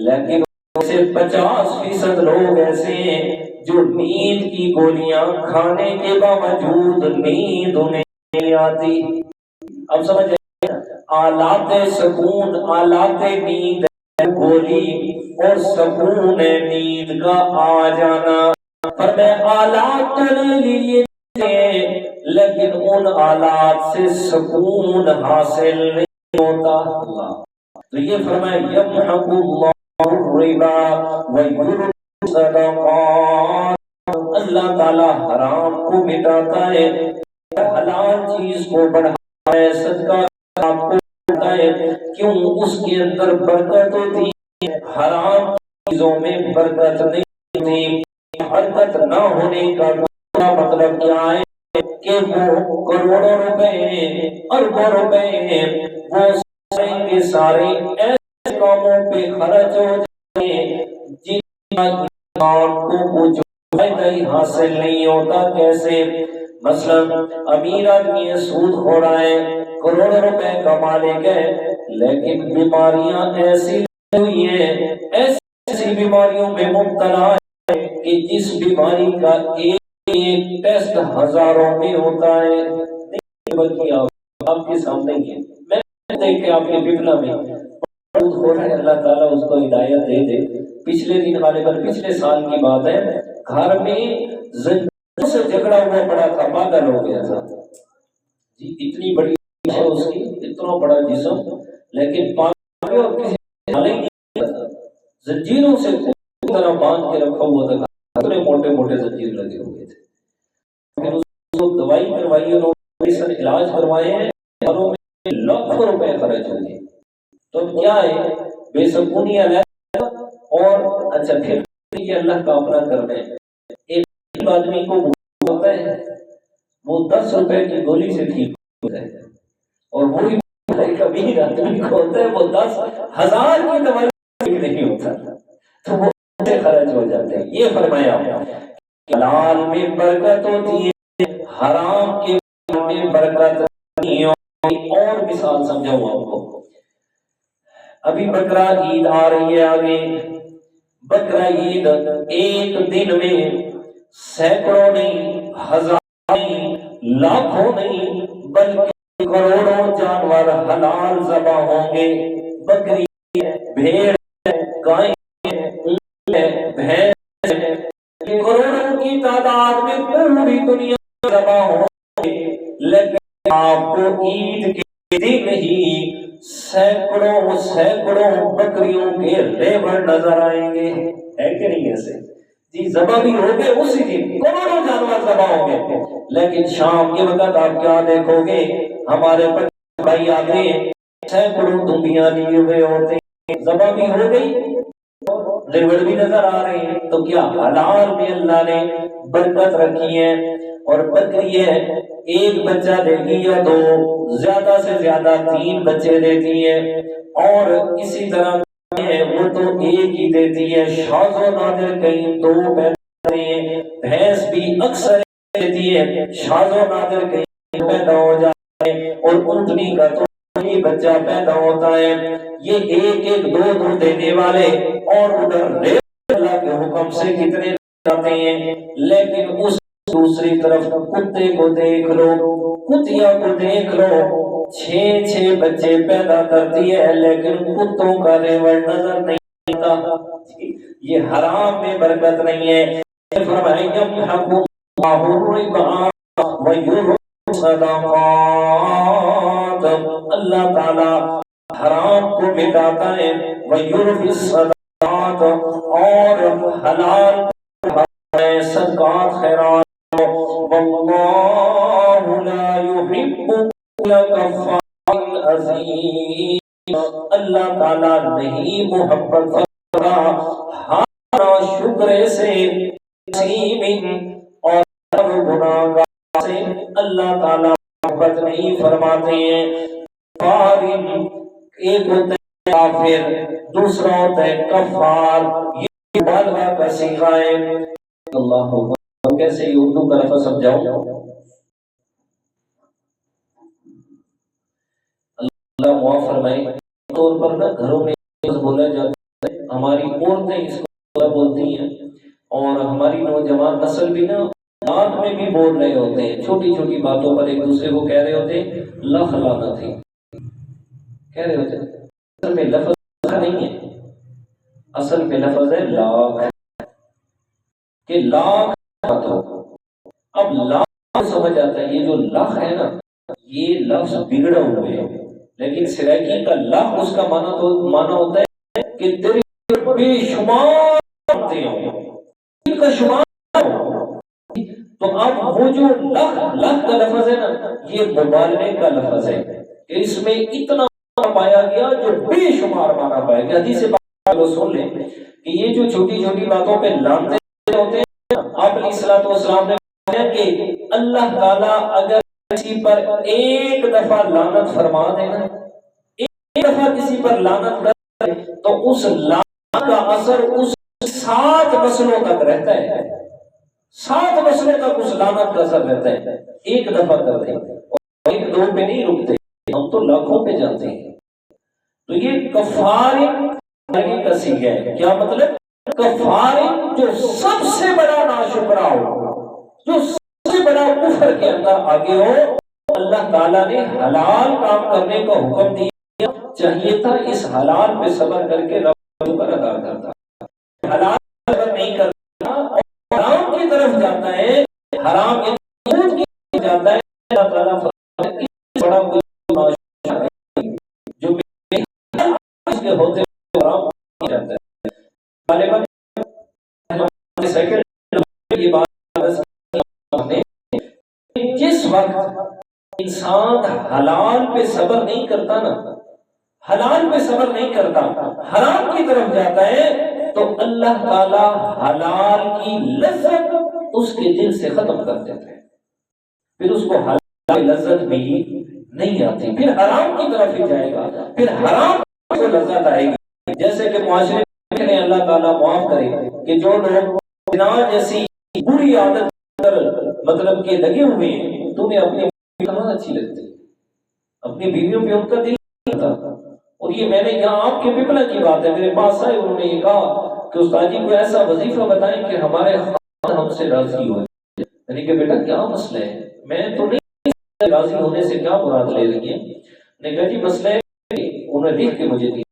لیکن سے 50% لوگ ایسے ہیں جو نیند کی گولیاں کھانے کے باوجود نیند انہیں نہیں آتی۔ اب سمجھ آئے؟ آلات سکون، آلات نیند گولی اور سکون نیند کا آ جانا۔ پر میں آلات تو لے لیے لیکن ان آلات سے سکون حاصل نہیں ہوتا۔ تو یہ فرمائے یمحق اللہ الربا ویربی الصدقات، اللہ تعالی حرام کو مٹاتا ہے، حلال چیز کو بڑھاتا ہے، صدقہ کو بڑھاتا ہے۔ کیوں؟ اس کے اندر برکت ہوتی ہے، حرام چیزوں میں برکت نہیں ہوتی۔ برکت نہ ہونے کا مطلب کیا ہے کہ وہ کروڑوں روپے اربوں روپے وہ سارے کے سارے ایسے کاموں پہ خرچ ہو جاتے ہیں جن کو کچھ فائدہ ہی حاصل نہیں ہوتا۔ کیسے؟ مثلا امیر آدمی سود ہو رہا ہے، کروڑوں روپے کا مالک ہے، لیکن بیماریاں ایسی ہوئی ہیں، ایسی بیماریوں میں مبتلا ہے کہ جس بیماری کا ایک ٹیسٹ ہزاروں میں ہوتا ہے، بلکہ آپ کے سامنے ہی ہے۔ میں دیکھ کے آپ کے ببلا میں ہو رہا ہے، اللہ تعالیٰ اس کو ہدایت دے دے۔ پچھلے دن غالباً پچھلے سال کی بات ہے، گھر میں زنجیروں سے جھگڑا ہوا پڑا تھا، پاگل ہو گیا تھا جی، اتنی بڑی ہے اس کی، اتنا بڑا جسم، لیکن پاگل اور کسی حال ہی نہیں تھا، زنجیروں سے طرح باندھ کے رکھا ہوا تھا، اتنے موٹے موٹے زنجیر لگے ہوئے تھے۔ پھر اس کو دوائی کروائی، انہوں نے علاج کروائے ہیں، گھروں میں لاکھوں روپے خرچ ہوئے۔ تو کیا ہے؟ بے سکونی علیہ اور اچھا پھر یہ اللہ کا اپنا کرنا ہے۔ ایک آدمی کو ہوتا ہے وہ 10 روپے کی گولی سے ٹھیک ہوتا ہے، اور وہی کبھی آدمی کو ہوتا ہے وہ 10,000 کی دوائی ٹھیک نہیں ہوتا، تو وہ خرچ ہو جاتے ہیں۔ یہ فرمایا حلال میں برکت ہوتی ہے، حرام کے میں برکت نہیں ہوتی۔ اور مثال سمجھاؤں آپ کو، ابھی بقرہ عید آ رہی ہے آگے، بقرہ عید ایک دن میں سینکڑوں نہیں، ہزاروں نہیں، لاکھوں نہیں، بلکہ کروڑوں جانور حلال ذبح ہوں گے۔ بکری، بھیڑ، گائے، بھینس، کروڑوں کی تعداد میں پوری دنیا ذبح ہوں گے، لیکن آپ کو عید کے دن ہی سینکڑوں بکریوں کے ریوڑ نظر آئیں گے، ہے کہ نہیں ایسے؟ جی ذبح بھی ہو گئے اسی دن، کروڑوں جانور ذبح ہوں گے، لیکن شام کے وقت آپ کیا دیکھو گے، ہمارے بھائی آتے ہیں، سینکڑوں دنبیاں لیے ہوئے ہوتے ہیں، ذبح بھی ہو گئی، ریوڑ بھی نظر آ رہے ہیں، تو کیا حلال میں اللہ نے برکت رکھی ہے۔ اور بکری ہے، ایک بچہ دے گی یا دو، زیادہ سے زیادہ 3 بچے دیتی ہے، اور اسی طرح ہے وہ تو ایک ہی دیتی ہے، شاذ و نادر کہیں 2 پیدا کرتے ہیں، بھینس بھی اکثر دیتی ہے، شاذ و نادر کہیں پیدا ہو جاتے ہیں، اور اونٹنی کا تو ہی بچہ پیدا ہوتا ہے۔ یہ ایک ایک 2 دینے والے، اور ادھر اللہ کے حکم سے کتنے آتے ہیں، لیکن اس دوسری طرف کتے کو دیکھ لو، کتیا کو دیکھ لو، 6 بچے پیدا کرتی ہے، لیکن کتوں کا ریوڑ نظر نہیں آتا۔ یہ حرام میں برکت نہیں ہے۔ فرمایا یمحق اللہ الربا ویربی الصدقات، اللہ تعالی حرام کو مٹاتا ہے، ویربی الصدقات، اور حلال صدقات خیرات، واللہ لا یحب کل کفار عظیم، اللہ تعالیٰ نہیں محبت کرتا ہر شکر سے عظیم، اور ہر گناہ سے اللہ تعالیٰ محبت نہیں فرماتے ہیں۔ کفار ایک ہوتا ہے کافر، دوسرا ہوتا ہے کفار، یہ مبالغہ کا صیغہ ہے۔ اللہ اکبر، کیسے یہ اردو کا لفظ سمجھاؤں؟ اللہ معاف فرمائے، طور پر نا گھروں میں بولا جاتا ہے، ہماری عورتیں اس کو بولتی ہیں، اور ہماری نوجوان نسل بھی نا بات میں بھی بول رہے ہوتے ہیں، چھوٹی چھوٹی باتوں پر ایک دوسرے کو کہہ رہے ہوتے ہیں لاکھ لعنت ہے، کہہ رہے ہوتے ہیں۔ اصل میں لفظ نہیں ہے، اصل میں لفظ ہے لاکھ، کہ لاکھ مت ہو۔ اب لاکھ سمجھ آتا ہے، یہ جو لاکھ ہے نا، یہ لفظ بگڑا ہوئے ہے، لیکن سرائکی کا لاکھ اس کا معنی ہوتا ہے کہ تیری بے شمار ہوتے ہیں، ان کا شمار ہو۔ تو اب وہ جو لاکھ کا لفظ ہے نا، یہ مبالغے کا لفظ ہے، کہ اس میں اتنا پایا گیا جو بے شمار مانا پایا گیا۔ حدیث پاک کو سن لیں کہ یہ جو چھوٹی چھوٹی باتوں پہ لانتے ہوتے ہیں، آپ علیہ الصلوۃ والسلام نے فرمایا کہ اللہ تعالیٰ اگر کسی پر ایک دفعہ لعنت فرما دینا، ایک دفعہ کسی پر لعنت کر تو اس لعنت کا اثر اس 7 نسلوں تک رہتا ہے، 7 نسلوں تک اس لعنت کا اثر رہتا ہے، ایک دفعہ کر دیں، اور 1 2 پہ نہیں رکتے، ہم تو لاکھوں پہ جاتے ہیں۔ تو یہ کفار کا صیغہ ہے، کیا مطلب؟ کفار جو سب سے بڑا ناشکرا ہو، جو سب سے بڑا کفر کے اندر آگے ہو، اللہ تعالیٰ نے حلال کام کرنے کا حکم دیا، چاہیے تھا اس حلال پہ صبر کر کے رب پر ادا کرتا، حلال صبر نہیں کرتا اور حرام کی طرف جاتا ہے، حرام کی طرف جاتا ہے۔ اللہ تعالیٰ فرماتا ہے اس بڑا کوئی ناشکرا ہے جو اس کے ہوتے حرام نہیں جاتا ہے۔ غالباً سیکنڈ یہ بات جس وقت انسان حلال پہ صبر نہیں کرتا نا، حلال پہ صبر نہیں کرتا، حرام کی طرف جاتا ہے، تو اللہ تعالی حلال کی لذت اس کے دل سے ختم کر دیتا ہے، پھر اس کو حلال کی لذت بھی نہیں آتی، پھر حرام کی طرف ہی جائے گا، پھر حرام کو لذت آئے گی۔ جیسے کہ معاشرے میں اللہ تعالیٰ معاف کرے کہ جو لوگ زنا جیسی بری عادت مطلب کہ لگے ہوئے ہیں، تمہیں اپنی کہاں اچھی لگتی ہے، اپنی بیویوں پہ ان کا دل نہیں ہوتا۔ اور یہ میں نے یہاں آپ کے پپلا کی بات ہے، میرے پاس آئے، انہوں نے یہ کہا کہ استاد جی کو ایسا وظیفہ بتائیں کہ ہمارے خاندان ہم سے راضی ہو جائے۔ یعنی کہ بیٹا کیا مسئلہ ہے؟ میں تو نہیں راضی ہونے سے کیا مراد لے رہی ہے؟ نے کہا جی مسئلہ ہے، انہوں نے دیکھ کے مجھے دیا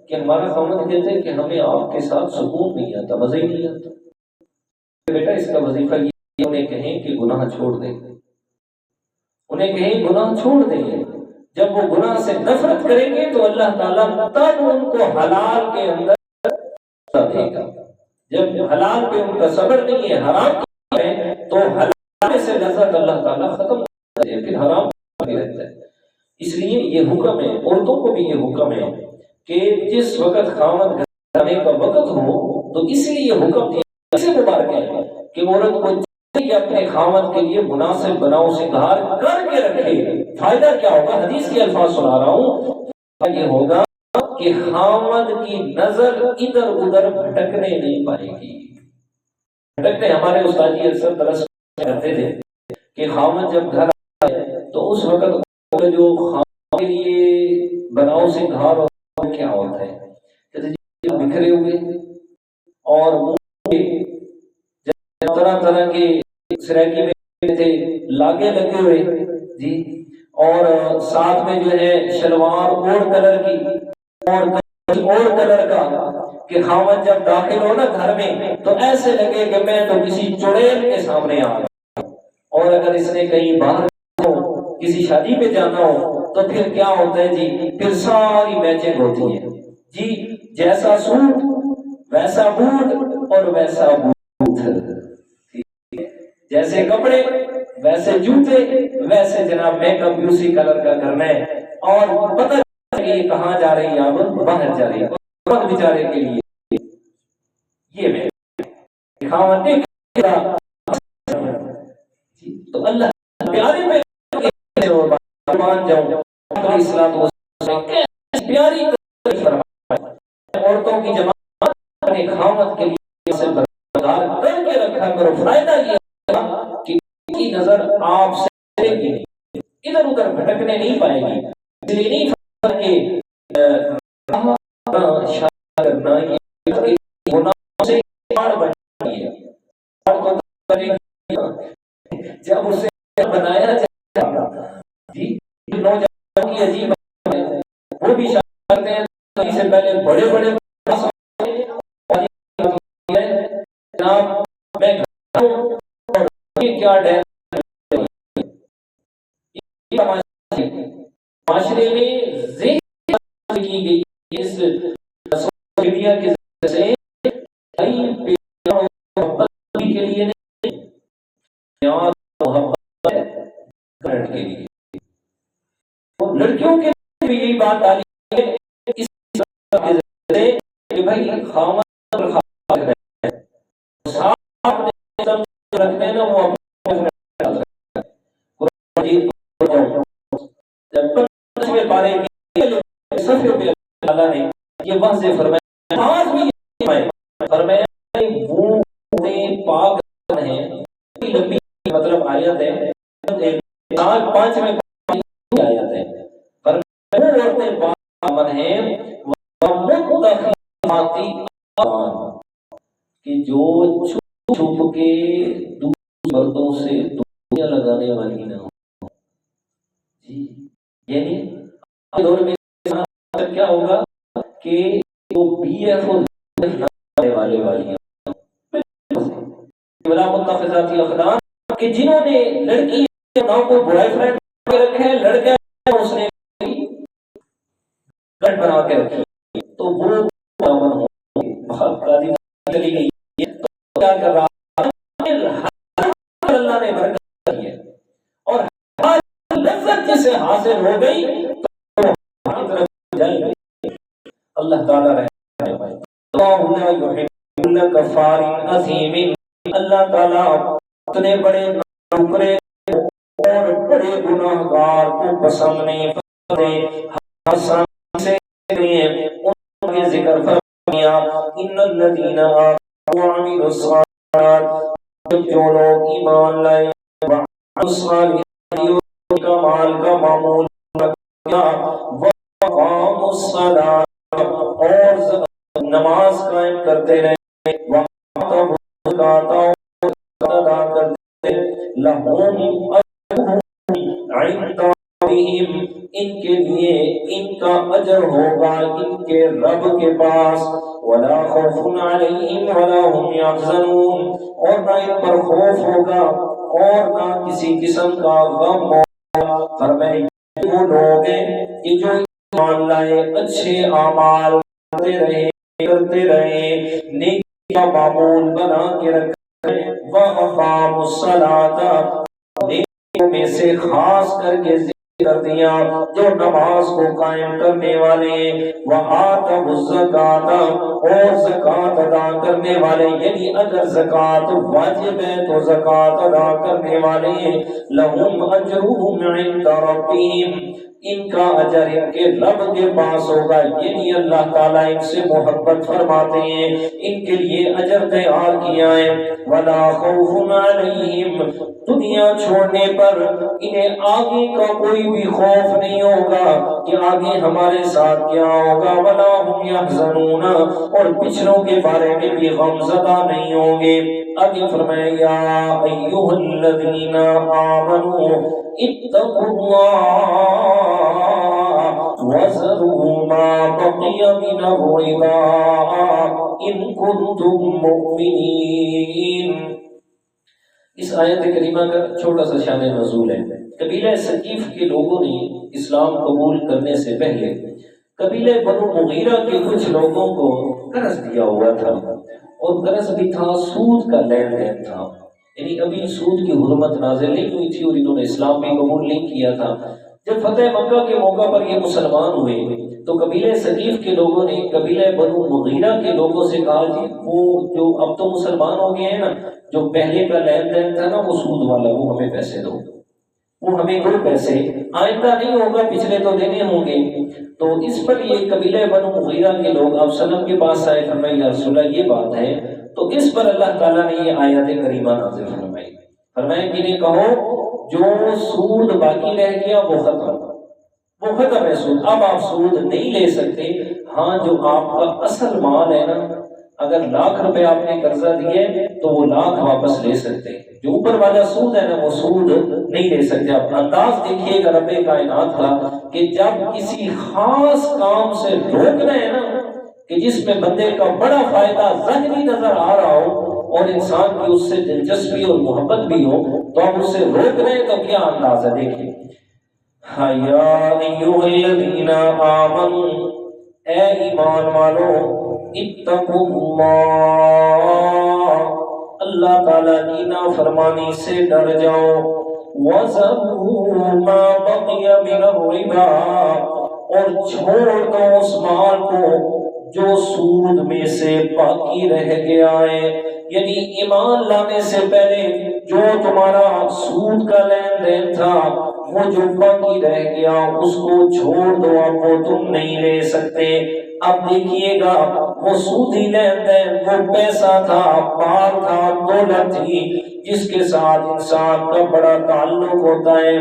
کہ ہمارا خاندان کہتے ہیں کہ ہمیں آپ کے ساتھ سکون نہیں آتا، مزہ ہی نہیں آتا۔ بیٹا اس کا وظیفہ یہ، انہیں کہیں کہ گناہ چھوڑ دیں، انہیں کہیں گناہ چھوڑ دیں، جب وہ گناہ سے نفرت کریں گے تو اللہ تعالیٰ تب ان کو حلال کے اندر دے گا۔ جب حلال پہ ان کا صبر نہیں ہے، حرام ہے، تو حلال سے لذت اللہ بھی رہتا ہے۔ اس لیے یہ حکم ہے، عورتوں کو بھی یہ حکم ہے کہ جس وقت خاوند گھر آنے کا وقت ہو تو اس لیے یہ حکم دیا اسے مبارک ہے کہ عورت کو کہ اپنے خاوند کے لیے مناسب بناؤ سنگار کر کے رکھے۔ فائدہ کیا ہوگا؟ حدیث کے الفاظ سنا رہا ہوں، یہ ہوگا کہ خاوند کی نظر ادھر ادھر بھٹکنے نہیں پائے گی۔ بھٹکنے ہمارے استاد جی اکثر درس کرتے تھے کہ خاوند جب گھر آئے تو اس وقت جو خاوند کے لیے بناؤ سنگار اور کیا ہوتا ہے کہتے جی بکھرے ہوئے اور طرح طرح کے سریکی میں تھے لاگے لگے ہوئے جی، اور ساتھ میں جو ہے شلوار اور کلر کی اور کلر کا کہ خاوند جب داخل ہو نا گھر میں تو ایسے لگے کہ میں تو کسی چڑیل کے سامنے آ گیا۔ اور اگر اس نے کہیں باہر ہو کسی شادی پہ جانا ہو تو پھر کیا ہوتا ہے جی، پھر ساری میچنگ ہوتی ہے جی، جیسا سوٹ ویسا بوٹ اور ویسا بوٹ، جیسے کپڑے ویسے جوتے ویسے جناب میک اپ بھی اسی کلر کا کرنا ہے، اور پتہ کہ یہ کہاں جا رہی ہے، اب باہر جا رہی ہے، اور بیچارے کے لیے یہ میں خاوند نے تو اللہ پیارے میں مان جاؤں اسلام پیاری عورتوں کی جماعت اپنے خاوند کے لیے سے برقرار کر کے رکھا کرو۔ فائدہ یہ کہ کی نظر آپ سے ادھر ادھر بھٹکنے نہیں پائے گی۔ اس لیے نہیں کرنا یہ گناہوں سے پار بنتی ہے، جب اسے بنایا جائے جی، نوجوان کی عجیب ہے وہ بھی شادی کرتے ہیں تو اس سے پہلے بڑے بڑے جناب میں کیا ڈر معاشرے میں ذہن کی گئی اس سوشل میڈیا کے ذریعے سے کے لیے نہیں، محبت کے لیے لڑکیوں کے لیے بھی یہی بات آ رہی ہے اس کے ذریعے کہ بھائی خاوند رکھنے نا وہ یہ واضح فرمایا وہ پاک ہیں، لمبی مطلب آیت ہے 5 میں آیت ہے، فرمایا پاک ہیں کہ جو چھپ چھپ کے دوسرے مردوں سے دنیا لگانے والی نہ ہو جی، یعنی دور میں کیا ہوگا کہ وہ بی ایف والے والی متخذاتی اقدام کہ جنہوں نے لڑکی کو بوائے فرینڈ رکھے ہیں، لڑکا اس نے گھر بنا کے رکھی تو وہ امن ہو چلی گئی تو کیا کر رہا اللہ نے برکت دی ہے اور لذت جسے حاصل ہو گئی تو اللہ تعالیٰ رہے اللہ تعالیٰ اتنے بڑے ٹکڑے اور بڑے گناہگار کو پسند نہیں کرتے، ان کے ذکر فرمایا ان الذین آمنوا وعملوا الصالحات، جو لوگ ایمان لائے وعملوا الصالحات کمال کا معمول کیا وقاموا الصلاۃ اور نماز قائم کرتے رہے وآتوا الزکاۃ ادا کرتے لہم اجرہم عند ربہم، ان کے لیے ان کا اجر ہوگا ان کے رب کے پاس، ولا خوف علیہم ولا هم یحزنون، اور نہ ان پر خوف ہوگا اور نہ کسی قسم کا غم ہوگا۔ فرمائے وہ لوگ ہیں کہ جو ایمان لائے اچھے اعمال کرتے رہے نیکی کا معمول بنا کے رکھے وَأَقَامُوا الصَّلَاةَ، نیکیوں میں سے خاص کر کے کر دیا جو نماز کو قائم کرنے والے ہیں، وآتوا الزکاۃ اور زکات ادا کرنے والے، یعنی اگر زکات واجب ہے تو زکات ادا کرنے والے ہیں، لہم اجرہم عند ربہم، ان کا اجر ان کے رب کے پاس ہوگا، یعنی اللہ تعالیٰ ان سے محبت فرماتے ہیں، ان کے لیے اجر تیار کیا ہے۔ ولا خوف علیہم، دنیا چھوڑنے پر انہیں آگے کا کوئی بھی خوف نہیں ہوگا کہ آگے ہمارے ساتھ کیا ہوگا، ولا هم يحزنون، اور پچھلوں کے بارے میں بھی غم زدہ نہیں ہوں گے۔ آگے فرمایا یا ایھا الذین آمنوا اتقوا اللہ وذروا ما بقی من الربا ان کنتم مؤمنین۔ اس آیت کریمہ کا چھوٹا سا شان نزول ہے۔ قبیلہ ثقیف کے لوگوں نے اسلام قبول کرنے سے پہلے قبیلہ بنو مغیرہ کے کچھ لوگوں کو قرض دیا ہوا تھا، اور قرض بھی تھا، سود کا لین دین تھا، یعنی ابھی سود کی حرمت نازل نہیں ہوئی تھی اور انہوں نے اسلام بھی قبول نہیں کیا تھا۔ جب فتح مکہ کے موقع پر یہ مسلمان ہوئے تو قبیلہ ثقیف کے لوگوں نے قبیلہ بنو مغیرہ کے لوگوں سے کہا جی وہ جو اب تو مسلمان ہو گئے ہیں نا، جو پہلے کا لین دین تھا نا وہ سود والا، وہ ہمیں پیسے دو، وہ ہمیں کوئی پیسے آئندہ نہیں ہوگا، پچھلے تو دینے ہوں گے۔ تو اس پر یہ قبیلہ بنو مغیرہ کے لوگ آپ صلی اللہ علیہ وسلم کے پاس آئے، فرمایا یا رسول اللہ یہ بات ہے، تو اس پر اللہ تعالیٰ نے یہ آیات کریمہ نازل فرمائی، فرمایا کہ انہیں کہو جو سود باقی رہ گیا وہ ختم ہے سود، اب آپ سود نہیں لے سکتے۔ ہاں جو آپ کا اصل مال ہے نا، اگر ₹1,00,000 آپ نے قرضہ دیے تو وہ 1,00,000 واپس لے سکتے، جو اوپر والا سود ہے نا وہ سود نہیں لے سکتے۔ آپ انداز دیکھیے گا رب کائنات کا کہ جب کسی خاص کام سے روکنا ہے نا کہ جس میں بندے کا بڑا فائدہ ظاہری نظر آ رہا ہو اور انسان کی اس سے دلچسپی اور محبت بھی ہو، تو آپ اس سے روک رہے ہیں تو کیا انداز ہے دیکھیں۔ یا ایھا الذین آمنوا، اے ایمان والو، اتقوا اللہ، اللہ تعالیٰ کی نافرمانی سے ڈر جاؤ، وَذَرُوا مَا بَقِيَ مِنَ الرِّبَا، اور چھوڑ دو اس مال کو جو سود میں سے باقی رہ گیا ہے، یعنی ایمان لانے سے پہلے جو تمہارا سود کا لین دین تھا وہ جو باقی رہ گیا اس کو چھوڑ دو، اب وہ تم نہیں لے سکتے۔ اب دیکھیے گا وہ سودی لین دین، وہ پیسہ تھا، مال تھا، دولت تھی جس کے ساتھ انسان کا بڑا تعلق ہوتا ہے،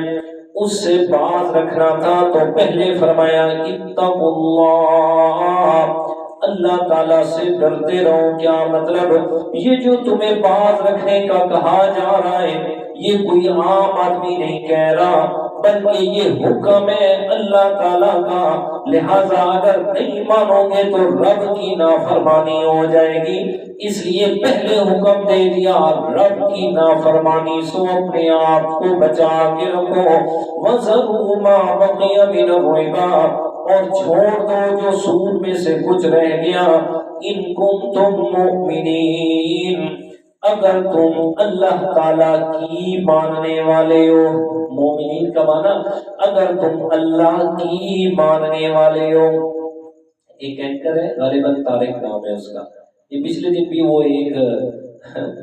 اس سے باز رکھنا تھا، تو پہلے فرمایا اتقوا اللہ، اللہ تعالیٰ سے ڈرتے رہو۔ کیا مطلب؟ یہ جو تمہیں باز رکھنے کا کہا جا رہا ہے یہ کوئی عام آدمی نہیں کہہ رہا، بلکہ یہ حکم ہے اللہ تعالیٰ کا، لہذا اگر نہیں مانو گے تو رب کی نافرمانی ہو جائے گی، اس لیے پہلے حکم دے دیا رب کی نافرمانی سے اپنے آپ کو بچا کے رکھو۔ وَذَرُوا مَا بَقِيَ مِنَ الرِّبَا، اور چھوڑ دو جو سود میں سے کچھ رہ گیا، ان کنتم مؤمنین، اگر تم اللہ تعالیٰ کی ماننے والے ہو۔ مومنین کا معنی اگر تم اللہ کی ماننے والے ہو۔ ایک اینکر ہے غالباً طارق نام ہے اس کا، یہ پچھلے دن بھی وہ ایک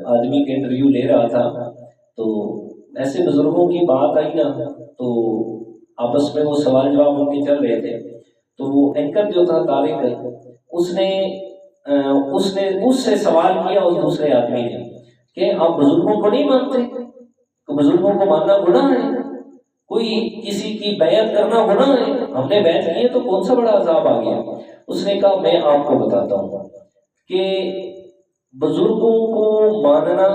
آدمی کے انٹرویو لے رہا تھا، تو ایسے بزرگوں کی بات آئی نا تو آپس میں وہ سوال جواب ان کے چل رہے تھے، تو وہ اینکر جو تھا طارق اس نے اس سے سوال کیا اس دوسرے آدمی نے کہ آپ بزرگوں کو نہیں مانتے؟ تو بزرگوں کو ماننا گناہ ہے، کوئی کسی کی بیعت کرنا گناہ ہے، ہم نے بیعت کی ہے تو کون سا بڑا عذاب آ گیا؟ اس نے کہا میں آپ کو بتاتا ہوں کہ بزرگوں کو ماننا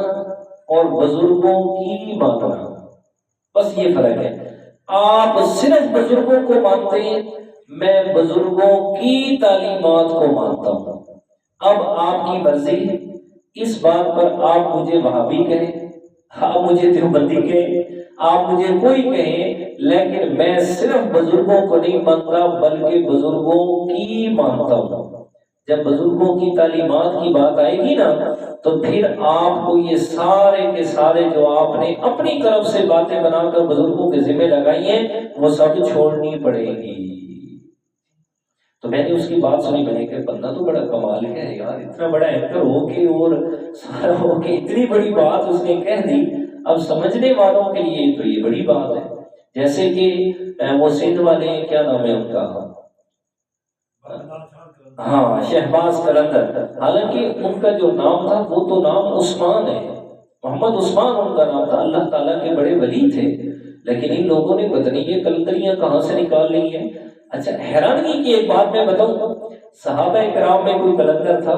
اور بزرگوں کی ماننا بس یہ فرق ہے۔ آپ صرف بزرگوں کو مانتے ہیں، میں بزرگوں کی تعلیمات کو مانتا ہوں۔ اب آپ کی مرضی، اس بات پر آپ مجھے وہابی کہیں، آپ مجھے دیوبندی کہیں، آپ مجھے کوئی کہیں، لیکن میں صرف بزرگوں کو نہیں مانتا بلکہ بزرگوں کی مانتا ہوں۔ جب بزرگوں کی تعلیمات کی بات آئے گی نا تو پھر آپ کو یہ سارے کے سارے جو آپ نے اپنی طرف سے باتیں بنا کر بزرگوں کے ذمہ لگائی ہیں وہ سب چھوڑنی پڑے گی۔ تو میں نے اس کی بات سنی، میں نے کہا بندہ تو بڑا کمال ہے یار، اتنا بڑا اینکر ہو کے اور سارا ہو کے اتنی بڑی بات اس نے کہہ دی۔ اب سمجھنے والوں کے لیے تو یہ بڑی بات ہے۔ جیسے کہ وہ سندھ والے کیا نام ہے ان کا، ہاں شہباز قلندر، حالانکہ ان کا جو نام تھا وہ تو نام عثمان ہے، محمد عثمان ان کا نام تھا، اللہ تعالیٰ کے بڑے ولی تھے، لیکن ان لوگوں نے پتہ نہیں یہ قلندریاں کہاں سے نکال لی ہیں۔ اچھا حیرانگی کی ایک بات میں بتاؤں، صحابہ کرام میں کوئی قلندر تھا؟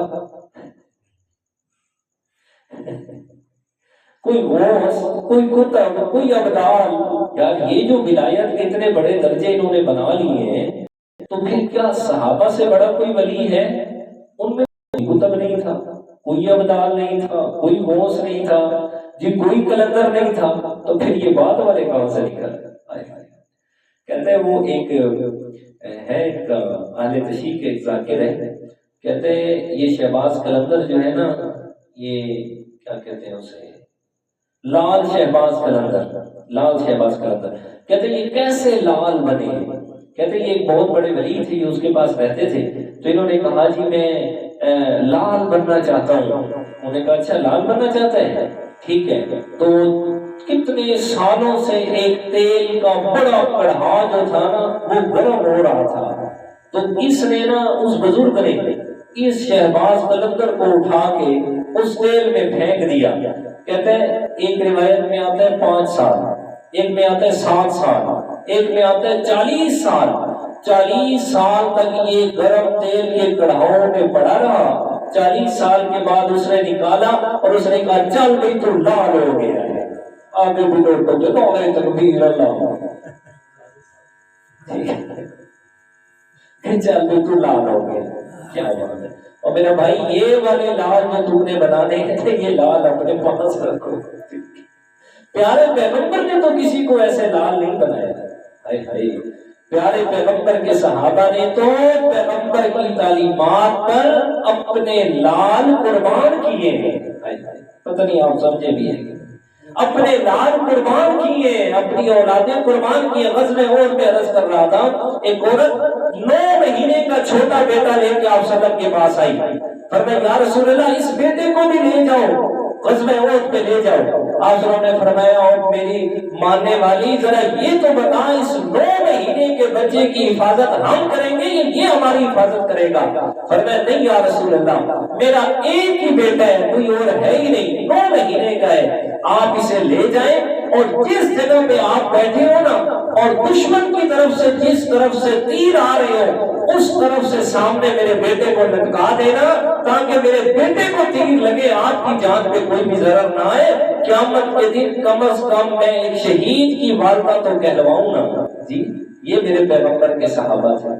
کوئی غوث، کوئی قطب، کوئی ابدال؟ یار یہ جو ولایت کے اتنے بڑے درجے انہوں نے بنا لیے ہیں، تو پھر کیا صحابہ سے بڑا کوئی ولی ہے؟ ان میں کوئی قطب نہیں تھا، کوئی ابدال نہیں تھا، کوئی غوث نہیں تھا جی، کوئی قلندر نہیں تھا، تو پھر یہ بات والے کہاں سے نکل آئے؟ کہتے ہیں وہ ایک ہے ایک اہل تشیع کے ایک ذاکر ہے، کہتے ہیں یہ شہباز قلندر جو ہے نا، یہ کیا کہتے ہیں اسے، لال شہباز قلندر، لال شہباز قلندر، کہتے ہیں یہ کیسے لال بنے؟ کہتے ہیں یہ ایک بہت بڑے ولی تھے، یہ اس کے پاس رہتے تھے، تو انہوں نے کہا جی میں لال بننا چاہتا ہوں۔ انہوں نے کہا اچھا لال بننا چاہتا ہے، ٹھیک ہے۔ تو کتنے سالوں سے ایک تیل کا بڑا کڑھا جو تھا نا وہ گرم ہو رہا تھا، تو اس نے نا اس بزرگ نے اس شہباز قلندر کو اٹھا کے اس تیل میں پھینک دیا۔ کہتے ہیں ایک روایت میں آتا ہے 5 سال، ایک میں آتا ہے 7 سال، ایک میں آتا ہے 40 سال، 40 سال تک یہ گرم تیل کے کڑھاؤں میں پڑا رہا۔ 40 سال کے بعد اس نے نکالا اور اس نے کہا چل بھائی تو لال ہو گیا ہے۔ آگے بھی لوگ تو چلو گئے تکبیر اللہ، چل بھائی تو لال ہو گیا، کیا بات ہے۔ اور میرا بھائی یہ والے لال جو تم نے بنانے تھے یہ لال اپنے پاس رکھو۔ پیارے پیغمبر نے تو کسی کو ایسے لال نہیں بنایا، ہائے ہائے، پیارے پیغمبر کے صحابہ نے تو پیغمبر کی تعلیمات پر اپنے لال قربان کیے ہیں۔ پتہ نہیں آپ سمجھے بھی ہیں، اپنے لال قربان کیے، اپنی اولادیں قربان کیے۔ غزوہ احد میں عرض کر رہا تھا، ایک عورت 9 مہینے کا چھوٹا بیٹا لے کے آپ سلام کے پاس آئی، فرمایا یا رسول اللہ اس بیٹے کو بھی لے جاؤ، غزوہ احد پہ لے جاؤ۔ آپ نے فرمایا اور میری ماننے والی ذرا یہ تو بتا اس 9 مہینے کے بچے کی حفاظت ہم کریں گے یہ ہماری حفاظت کرے گا؟ فرمایا نہیں یا رسول اللہ میرا ایک ہی بیٹا ہے، کوئی اور ہے ہی نہیں، 9 مہینے کا ہے، آپ اسے لے جائیں اور جس جگہ پہ آپ بیٹھے ہو نا اور دشمن کی طرف سے جس طرف سے تیر آ رہے ہو اس طرف سے سامنے میرے بیٹے کو لٹکا دینا تاکہ میرے بیٹے کو تیر لگے، آپ کی جان پہ کوئی بھی ضرر نہ آئے۔ قیامت کے دن کم از کم میں ایک شہید کی والدہ تو کہلواؤں نا۔ جی یہ میرے پیغمبر کے صحابہ تھے،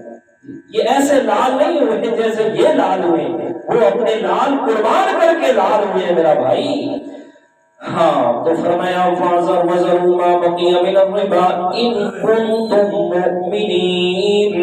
یہ ایسے لال نہیں ہوئے جیسے یہ لال ہوئے، وہ اپنے لال قربان کر کے لال ہوئے میرا بھائی۔ ہاں تو فرمایا فاذر وذروا ما بقي من الربا ان كنتم مؤمنین،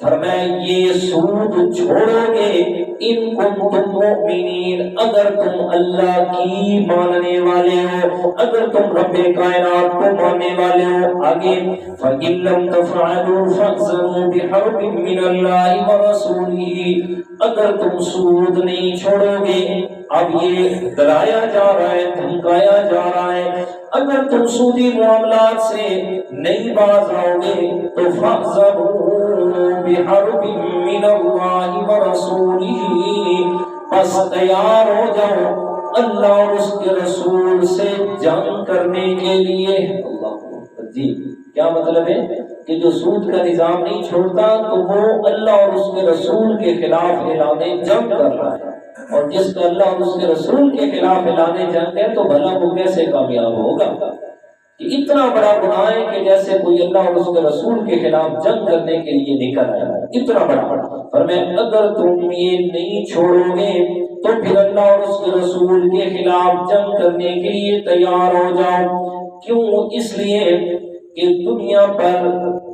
فرمایا یہ سود چھوڑو گے ان کنتم مؤمنین، اگر تم اللہ کی ماننے والے ہو، اگر تم رب کائنات کو ماننے والے ہو۔ آگے فَإِن لَّمْ تَفْعَلُوا فَأْذَنُوا بِحَرْبٍ مِّنَ اللَّهِ وَرَسُولِهِ، اگر تم سود نہیں چھوڑو گے، اب یہ ڈرایا جا رہا ہے، دھمکایا جا رہا ہے، اگر تم سودی معاملات سے نہیں باز آؤ گے تو فَأْذَنُوا بِحَرْبٍ مِّنَ اللَّهِ وَرَسُولِهِ، بس تیار ہو جاؤ اللہ اور اس کے رسول سے جنگ کرنے کے لیے۔ اللہ جی کیا مطلب ہے کہ جو سود کا نظام نہیں چھوڑتا تو وہ اللہ اور اس کے رسول کے خلاف اعلان جنگ کر رہا ہے، اور جس کا اللہ اور اس کے رسول کے خلاف اعلان جنگ ہے تو بھلا وہ کیسے کامیاب ہوگا؟ کہ اتنا بڑا گناہ ہے کہ جیسے کوئی اللہ اور اس کے رسول کے خلاف جنگ کرنے کے لیے نکل آیا، اتنا بڑا۔ فرمایا اگر تم یہ نہیں چھوڑو گے تو پھر اللہ اور اس کے رسول کے خلاف جنگ کرنے کے لیے تیار ہو جاؤ۔ کیوں؟ اس لیے کہ دنیا پر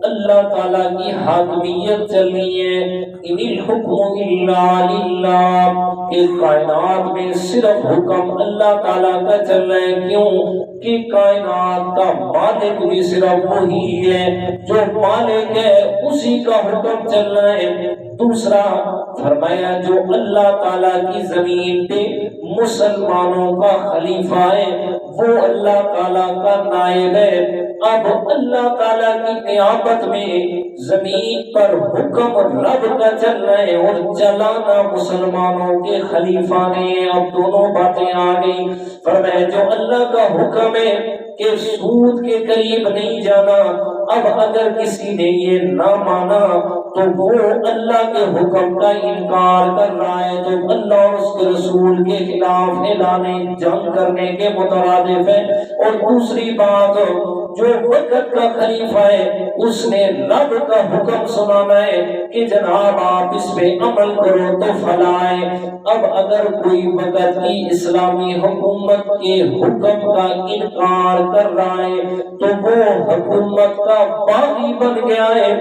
اللہ تعالیٰ کی حاکمیت چل رہی ہے، ان الحکم الا للہ، کہ کائنات میں صرف حکم اللہ تعالیٰ کا چل رہا ہے۔ کیوں کہ کائنات کا مالک بھی صرف وہی ہے، جو مالک ہے اسی کا حکم چل رہا ہے۔ دوسرا فرمایا جو اللہ تعالیٰ کی زمین پہ مسلمانوں کا خلیفہ ہے وہ اللہ تعالیٰ کا نائب ہے۔ اب اللہ تعالیٰ کی قیامت میں زمین پر حکم رب کا چل رہا ہے اور چلانا مسلمانوں کے خلیفہ نے۔ اب دونوں باتیں آ گئی۔ فرمایا جو اللہ کا حکم ہے کہ سود کے قریب نہیں جانا، اب اگر کسی نے یہ نہ مانا تو وہ اللہ کے حکم کا انکار کر رہا ہے، تو اللہ اور اس کے رسول کے خلاف اعلان جنگ کرنے کے مترادف ہے۔ اور دوسری بات، جو وقت کا خلیفہ ہے اس نے رب کا حکم سنانا ہے کہ جناب آپ اس پہ عمل کرو تو فلاح ہے۔ اب اگر کوئی وقت کی اسلامی حکومت کے حکم کا انکار کر رہا ہے تو وہ حکومت کا باغی بن گیا ہے،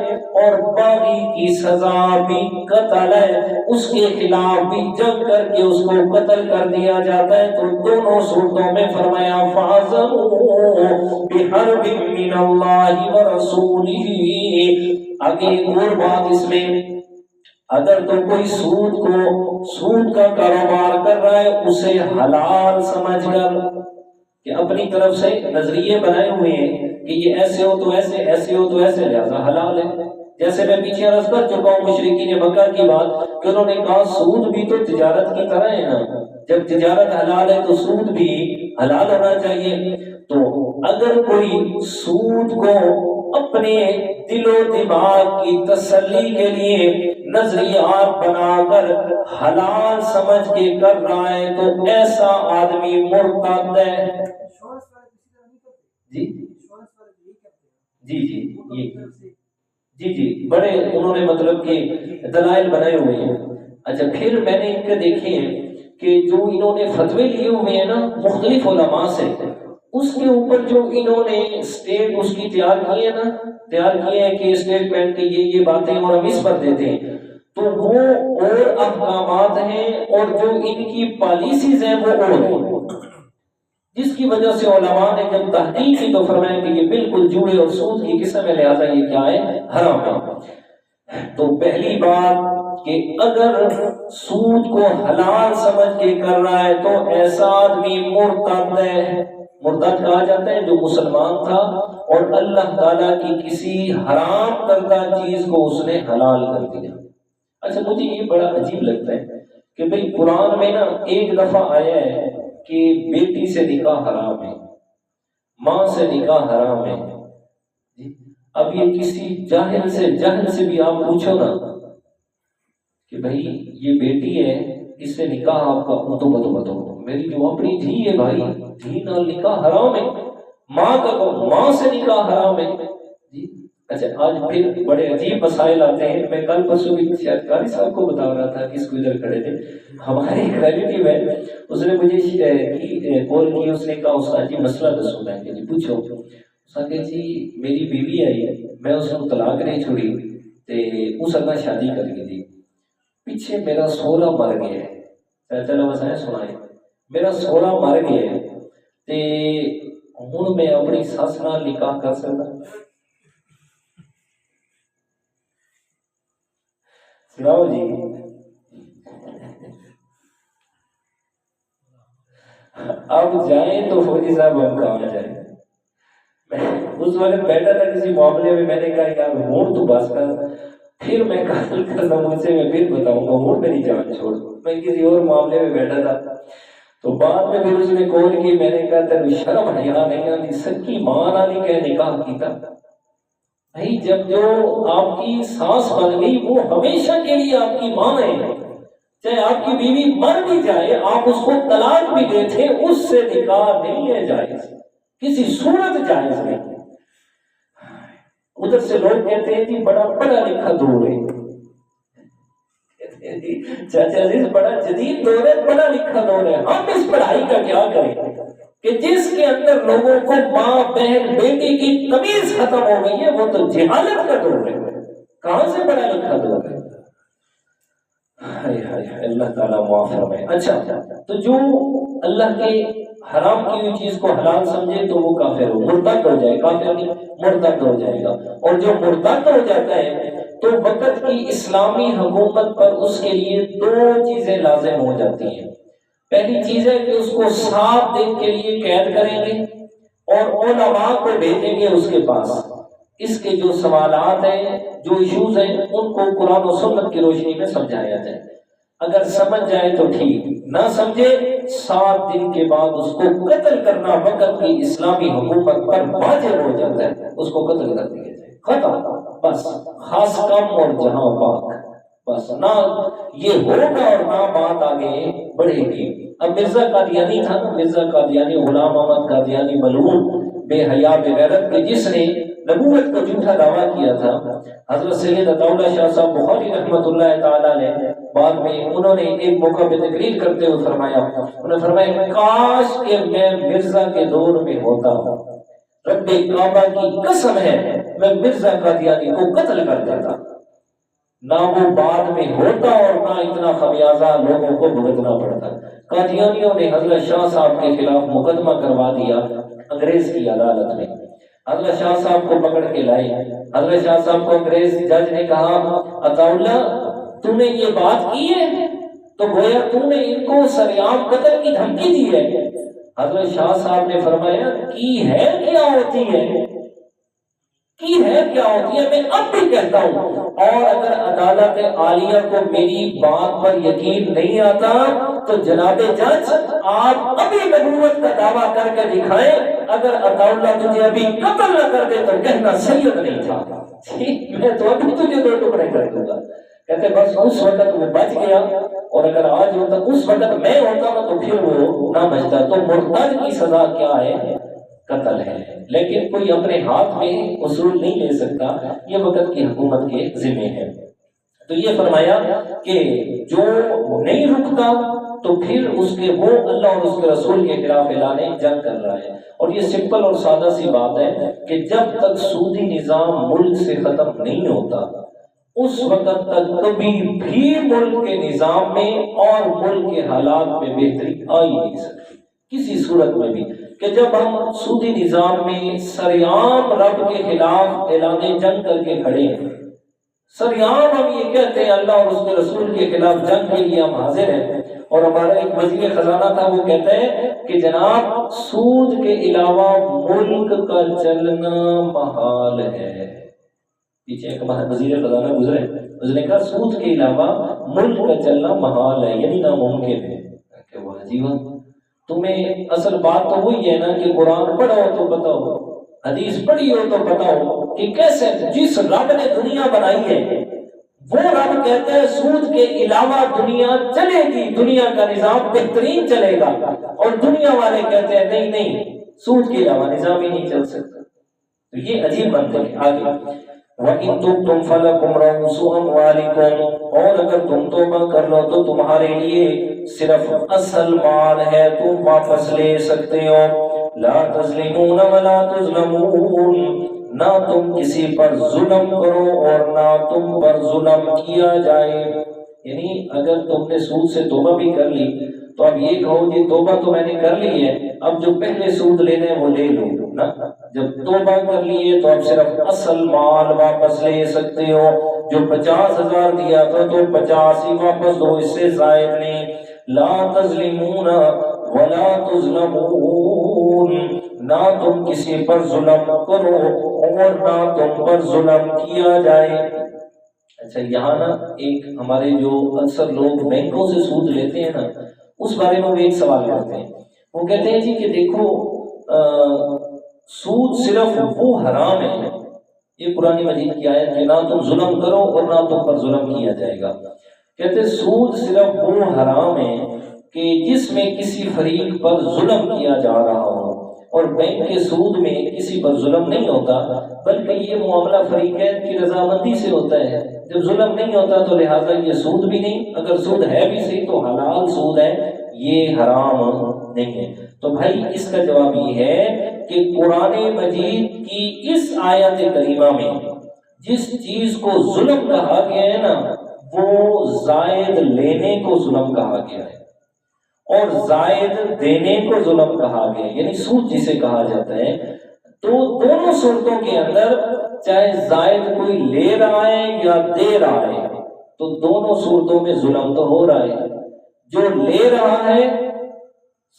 اور باغی کی سزا بھی قتل ہے، اس کے خلاف بھی جنگ کر کے اس کو قتل کر دیا جاتا ہے۔ تو دونوں صورتوں میں فرمایا فَعَزَرُوا بِحَرْبٍ مِّنَ اللَّهِ وَرَسُولِهِ۔ آگے ایک اور بات اس میں، اگر تو کوئی سود کا کاروبار کر رہا ہے اسے حلال سمجھ کر، کہ اپنی طرف سے نظریے بنائے ہوئے ہیں کہ یہ ایسے ہو تو ایسے، ایسے ہو تو ایسے، لہذا حلال ہے۔ جیسے میں پیچھے عرض کر چکا ہوں مشرکین مکہ کی بات، کہ انہوں نے کہا سود بھی تو تجارت کی طرح ہے نا، جب تجارت حلال ہے تو سود بھی حلال ہونا چاہیے۔ تو اگر کوئی سود کو اپنے دل و دماغ کی تسلی کے لیے نظریات بنا کر حلال سمجھ کے کر رہا ہے تو ایسا آدمی مرتد ہے۔ جی جی جی جی جی بڑے انہوں نے مطلب کہ دلائل بنائے ہوئے ہیں۔ اچھا پھر میں نے ان کے دیکھے ہیں کہ جو انہوں نے فتوے لیے ہوئے ہیں نا مختلف علماء سے، اس کے اوپر جو انہوں نے سٹیٹ اس کی تیار کیے ہیں کہ اسٹیٹمنٹ کی یہ باتیں اور ہم اس پر دیتے ہیں، تو وہ اور احکامات ہیں اور جو ان کی پالیسیز ہیں وہ اور ہیں، جس کی وجہ سے علماء نے جب تحقیق کی تو فرمایا کہ یہ بالکل جوڑے اور سود کی قسم ہے، لہذا یہ کیا ہے؟ حرام ہے۔ تو پہلی بات کہ اگر سود کو حلال سمجھ کے کر رہا ہے تو ایسا آدمی مرتد ہے۔ مرتد کہا جاتا ہے جو مسلمان تھا اور اللہ تعالیٰ کی کسی حرام کردہ چیز کو اس نے حلال کر دیا۔ اچھا مجھے یہ بڑا عجیب لگتا ہے کہ بھئی قرآن میں نا ایک دفعہ آیا ہے کہ بیٹی سے نکاح حرام ہے، ماں سے نکاح حرام ہے۔ اب یہ کسی جاہل سے بھی آپ پوچھو نا کہ بھئی یہ بیٹی ہے اس سے نکاح آپ کا بتو میری جو اپنی دھی ہے بھائی، دھی نال نکاح حرام ہے، ماں کا ماں سے نکاح حرام ہے جی۔ اچھا آج پھر بڑے عجیب مسائل آتے ہیں۔ میں کل پرسوں بھی شاید قاری صاحب کو بتا رہا تھا، کس کو ادھر کھڑے تھے، ہمارے ایک ریلیٹیو ہے، اس نے مجھے کال کی، اس نے کہا اس کا جی مسئلہ دسو، میں کہ جی پوچھو۔ اس نے کہا جی میری بیوی آئی ہے، میں اس کو طلاق نہیں چھوڑی تے اس اگا شادی کر کے دی، پیچھے میرا سوہرا مر گیا ہے، چلو مسائل سنائے، میرا سوہرا مر گیا ہے تے ہن میں اپنی سس نال نکاح کر سکتا؟ سناؤ جی۔ اب جائیں تو فوجی صاحب ہم کہاں جائیں؟ اس وقت بیٹھا تھا کسی معاملے میں، میں نے کہا یار ہون تو بس کر، پھر میں کل کرنا مجھ سے میں پھر بتاؤں گا، ہون میری جان چھوڑ۔ میں کسی اور معاملے میں بیٹھا تھا تو بعد میں پھر اس نے کال کی، میں نے کہا تیرے شرم حیا نہیں آتی، سکی ماں نال کہ نکاح کیتا؟ بھائی جب جو آپ کی سانس بن گئی وہ ہمیشہ کے لیے آپ کی ماں ہے، چاہے آپ کی بیوی مر بھی جائے، آپ اس کو طلاق بھی دے تھے، اس سے نکاح نہیں ہے جائز، کسی صورت جائز نہیں۔ ادھر سے لوگ کہتے ہیں کہ بڑا پڑھا لکھا دور ہے، چاچا عزیز بڑا جدید دور ہے، پڑھا لکھا دور ہے، ہم اس پڑھائی کا کیا کریں؟ کہ جس کے اندر لوگوں کو ماں بہن بیٹی کی تمیز ختم ہو گئی ہے، وہ تو جہالت کا دور ہے، کہاں سے پڑھا لکھا دور ہے؟ اللہ تعالیٰ معاف فرمائے۔ اچھا، تو جو اللہ کے حرام کی ہوئی چیز کو حلال سمجھے تو وہ کافر ہو، مرتد ہو جائے، کافر نہیں مرتد ہو جائے گا۔ اور جو مرتد ہو جاتا ہے تو وقت کی اسلامی حکومت پر اس کے لیے دو چیزیں لازم ہو جاتی ہیں۔ پہلی چیز ہے کہ اس کو 7 دن کے لیے قید کریں گے اور علماء کو بھیجیں گے اس کے پاس، اس کے جو سوالات ہیں، جو ایشوز ہیں، ان کو قرآن و سنت کی روشنی میں سمجھایا جائے۔ اگر سمجھ جائے تو ٹھیک، نہ سمجھے 7 دن کے بعد اس کو قتل کرنا وقت کی اسلامی حکومت پر واجب ہو جاتا ہے، اس کو قتل کر دیا جائے، ختم، بس، خاص کم اور جہاں پاک، بس، نہ یہ ہوگا اور نہ بات آگے بڑھے گی۔ اب مرزا قادیانی تھا نا، مرزا قادیانی، غلام احمد قادیانی ملعون بے حیا بے غیرت کے، جس نے نبوت کا جھوٹا دعویٰ کیا تھا، حضرت سید عطا اللہ شاہ صاحب بخاری رحمۃ اللہ تعالیٰ نے بعد میں انہوں نے ایک موقع پہ تقریر کرتے ہوئے فرمایا، انہوں نے فرمایا کاش کہ میں مرزا کے دور میں ہوتا ہوں، رب کعبہ کی قسم ہے میں مرزا قادیانی کو قتل کر دیتا، نہ وہ بعد میں ہوتا اور نہ اتنا خمیازہ لوگوں کو بھگتنا پڑتا۔ قادیانیوں نے حضرت شاہ صاحب کے خلاف مقدمہ کروا دیا انگریز کی عدالت میں، حضرت شاہ صاحب کو پکڑ کے لائے، حضرت شاہ صاحب کو انگریز جج نے کہا عطا اللہ تو نے یہ بات کی ہے تو گویا تو نے ان کو سریعام قتل کی دھمکی دی ہے۔ حضرت شاہ صاحب نے فرمایا کی ہے کیا ہوتی ہے، کی ہے کیا ہوتی ہے، میں اب بھی کہتا ہوں، اور اگر عدالت عالیہ کو میری بات پر یقین نہیں آتا تو جناب جج آپ ابھی نبوت کا دعویٰ کر کے دکھائیں، اگر عطا اللہ تجھے ابھی قتل نہ کر دے تو کہنا سید نہیں تھا، میں تو ابھی تجھے 2 ٹکڑے کر دوں گا۔ کہتے بس اس وقت وہ بچ گیا، اور اگر آج ہوتا اس وقت میں ہوتا نا تو پھر وہ نہ بچتا۔ تو مرتد کی سزا کیا ہے؟ قتل ہے، لیکن کوئی اپنے ہاتھ میں اصول نہیں لے سکتا، یہ وقت کی حکومت کے ذمہ ہے۔ تو یہ فرمایا کہ جو نہیں رکتا تو پھر اس کے وہ اللہ اور اس کے رسول کے خلاف اعلان جنگ کر رہا ہے۔ اور یہ سمپل اور سادہ سی بات ہے کہ جب تک سودی نظام ملک سے ختم نہیں ہوتا اس وقت تک کبھی بھی ملک کے نظام میں اور ملک کے حالات میں بہتری آ ہی نہیں سکتی کسی صورت میں بھی، کہ جب ہم سودی نظام میں سریعام رب کے خلاف اعلان جنگ کر کے کھڑے ہیں، سریعام ہم یہ کہتے ہیں اللہ اور اس کے رسول کے خلاف جنگ کے لیے ہم حاضر ہیں، اور ہمارا ایک وزیر خزانہ تھا وہ کہتا ہے کہ جناب سود کے علاوہ ملک کا چلنا محال ہے۔ پیچھے ایک وزیر خزانہ گزرے، اس نے کہا سود کے علاوہ ملک کا چلنا محال ہے، یعنی ناممکن ہے۔ کہ وہ عجیب، تمہیں اصل بات تو وہی ہے نا کہ قرآن پڑھو تو بتاؤ، حدیث پڑھی ہو تو بتاؤ کہ کیسے جس رب نے دنیا بنائی ہے وہ رب کہتا ہے سود کے علاوہ دنیا چلے گی، دنیا کا نظام بہترین چلے گا، اور دنیا والے کہتے ہیں نہیں نہیں سود کے علاوہ نظام ہی نہیں چل سکتا۔ تو یہ عجیب بنتے ہیں۔ آگے وَإِن تُبْتُمْ فَلَكُمْ رُءُوسُ أَمْوَالِكُمْ، اور اگر تم توبہ کر لو تو تمہارے لیے صرف اصل مال ہے، تم واپس لے سکتے ہو۔ لا تظلمون ولا تظلمون، نہ تم کسی پر ظلم کرو اور نہ تم پر ظلم کیا جائے۔ یعنی اگر تم نے سود سے توبہ بھی کر لی تو اب یہ کہو جی توبہ تو میں نے کر لی ہے، اب جو پہلے سود لینے وہ لے لو نا، جب توبہ کر لیے تو اب صرف اصل مال واپس لے سکتے ہو، جو 50,000 دیا تھا تو 50 ہی واپس دو، اس سے زائد نہیں۔ لا تظلمون ولا تظلمون، نہ تم کسی پر ظلم کرو اور نہ تم پر ظلم کیا جائے۔ اچھا یہاں نا ایک ہمارے جو اکثر لوگ بینکوں سے سود لیتے ہیں نا، اس بارے میں وہ ایک سوال کرتے ہیں، وہ کہتے ہیں جی کہ دیکھو سود صرف وہ حرام ہے، یہ قرآن مجید کی آیت کہ نہ تم ظلم کرو اور نہ تم پر ظلم کیا جائے گا۔ کہتے سود صرف وہ حرام ہے کہ جس میں کسی فریق پر ظلم کیا جا رہا ہو، اور بینک کے سود میں کسی پر ظلم نہیں ہوتا، بلکہ یہ معاملہ فریقین کی رضامندی سے ہوتا ہے۔ جب ظلم نہیں ہوتا تو لہٰذا یہ سود بھی نہیں، اگر سود ہے بھی صحیح تو حلال سود ہے، یہ حرام نہیں ہے۔ تو بھائی اس کا جواب یہ ہے کہ قرآن مجید کی اس آیت کریمہ میں جس چیز کو ظلم کہا گیا ہے نا، وہ زائد لینے کو ظلم کہا گیا ہے، اور زائد دینے کو ظلم کہا گیا ہے، یعنی سود جسے کہا جاتا ہے۔ تو دونوں صورتوں کے اندر چاہے زائد کوئی لے رہا ہے یا دے رہا ہے، تو دونوں صورتوں میں ظلم تو ہو رہا ہے۔ جو لے رہا ہے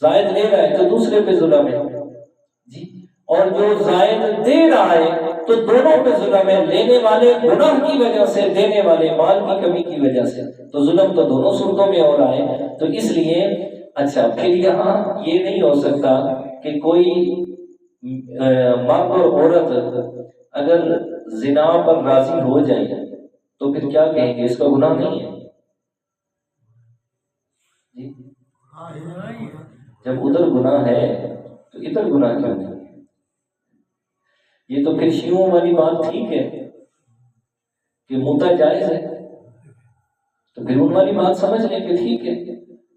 زائد لے رہا ہے تو دوسرے پہ ظلم ہے جی، اور جو زائد دے رہا ہے تو دونوں پہ ظلم ہے، لینے والے گناہ کی وجہ سے، دینے والے مال کی کمی کی وجہ سے، تو ظلم تو دونوں صورتوں میں ہو رہا ہے۔ تو اس لیے اچھا پھر یہاں یہ نہیں ہو سکتا کہ کوئی مرد اور عورت اگر زنا پر راضی ہو جائے تو پھر کیا کہیں گے، اس کا گناہ نہیں ہے جی؟ جب ادھر گناہ ہے تو ادھر گناہ کیوں نہیں؟ یہ تو پھر شیعوں والی بات ٹھیک ہے کہ مدعا جائز ہے، تو پھر ان والی بات سمجھ لیں کہ ٹھیک ہے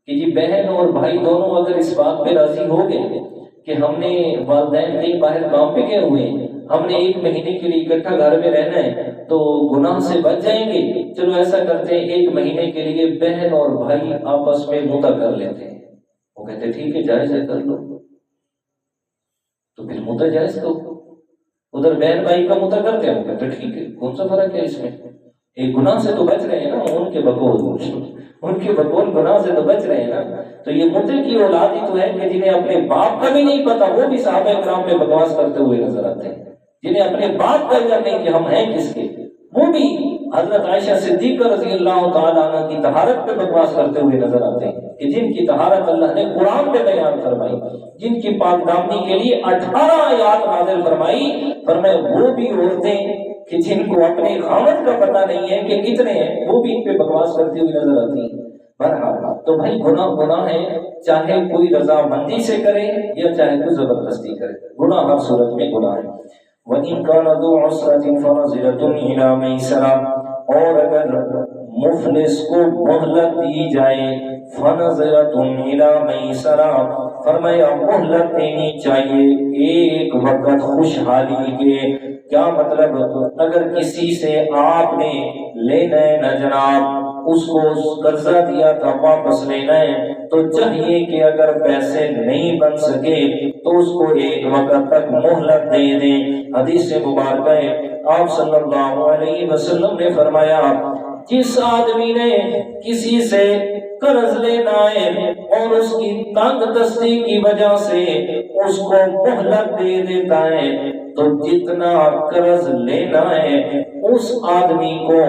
کہ یہ بہن اور بھائی دونوں اگر اس بات پہ راضی ہو گئے کہ ہم نے والدین کہیں باہر کام پہ گئے ہوئے ہیں، ہم نے 1 مہینے کے لیے اکٹھا گھر میں رہنا ہے تو گناہ سے بچ جائیں گے، چلو ایسا کرتے ہیں 1 مہینے کے لیے بہن اور بھائی آپس میں مدعا کر لیتے ہیں، وہ کہتے ہیں ٹھیک ہے جائز ہے کر لو، تو پھر مدعا جائز تو ادھر بہن بھائی کا مدعا کرتے ہیں، وہ کہتے ہیں ٹھیک ہے، کون سا فرق ہے اس میں، ایک گناہ سے تو بچ رہے ہیں نا، ان کے بقول گناہ سے تو بچ رہے ہیں نا۔ تو یہ مدعے کی اولاد ہی تو ہے کہ جنہیں اپنے باپ کا بھی نہیں پتا، وہ بھی صحابہ کرام پہ بکواس کرتے ہوئے نظر آتے ہیں، جنہیں اپنے باپ کا علم نہیں کہ ہم ہیں کس کے، وہ بھی حضرت عائشہ صدیقہ رضی اللہ تعالیٰ عنہ کی طہارت پہ بکواس کرتے ہوئے نظر آتے ہیں کہ جن کی طہارت اللہ نے قرآن پہ بیان فرمائی، جن کی پاک دامنی کے لیے 18 آیات نازل فرمائی، فرمائے وہ بھی عورتیں کہ جن کو اپنے خاوند کا پتہ نہیں ہے کہ کتنے ہیں، وہ بھی ان پہ بکواس کرتی ہوئی نظر آتی ہیں۔ بہرحال تو بھائی گناہ ہے، چاہے کوئی رضامندی سے کرے یا چاہے کوئی زبردستی کرے، گناہ ہر صورت میں گناہ ہے۔ وَإِن كَانَ ذُو عُسْرَةٍ فَنَظِرَةٌ إِلَىٰ مَيْسَرَةٍ، اور اگر مفلس کو مہلت دی جائے، فَنَظِرَةٌ إِلَىٰ مَيْسَرَةٍ، فرمایا مہلت دینی چاہیے ایک وقت خوشحالی کے۔ کیا مطلب، اگر کسی سے آپ نے لینا ہے نا جناب، اس کو قرضہ دیا تھا واپس لینا ہے، تو چاہیے کہ اگر پیسے نہیں بن سکے تو اس کو ایک وقت تک مہلت دے دیں۔ حدیث مبارکہ ہے، آپ صلی اللہ علیہ وسلم نے فرمایا جس آدمی نے کسی سے قرض لینا ہے اور اس کی تنگ دستی کی وجہ سے اس کو مہلت دے دیتا ہے، تو جتنا قرض لینا ہے اس آدمی کو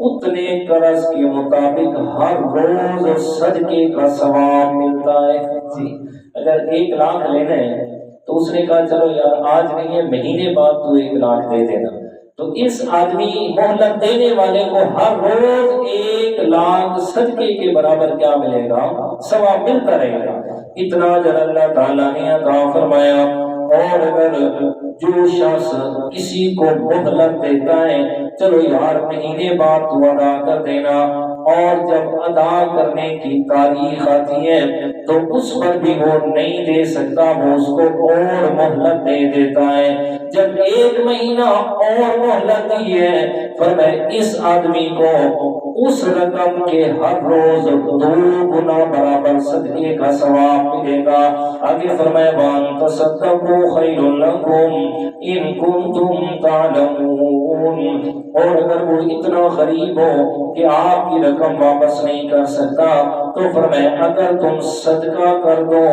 اتنے قرض کے مطابق ہر روز صدقے کا ثواب ملتا ہے جی۔ اگر 1 لاکھ لینا ہے تو اس نے کہا چلو یار آج نہیں ہے، مہینے بعد تو 1 لاکھ دے دینا، تو اس آدمی مہلت دینے والے کو ہر روز 1 لاکھ صدقے کے برابر کیا ملے گا، ثواب ملتا رہے گا۔ اتنا اجر اللہ تعالیٰ نے عطا فرمایا۔ اور اگر جو شخص کسی کو مہلت دیتا ہے، چلو یار مہینے بعد تو ادا کر دینا، اور جب ادا کرنے کی تاریخ آتی ہے تو اس پر بھی وہ نہیں دے سکتا، وہ اس کو اور مہلت دے دیتا ہے۔ جب 1 مہینہ اور مہلت دی ہے، فرمایا اس آدمی کو اس رقم کے ہر روز 2 گنا برابر صدقے کا ثواب ملے گا۔ آگے فرمایا وَأَن تَصَدَّقُوا خَيْرٌ لَكُمْ إِن كُنتُمْ تَعْلَمُونَ، اور اگر وہ اتنا غریب ہو کہ آپ کی رقم واپس نہیں کر سکتا تو فرمایا اگر تم صدقہ کر دو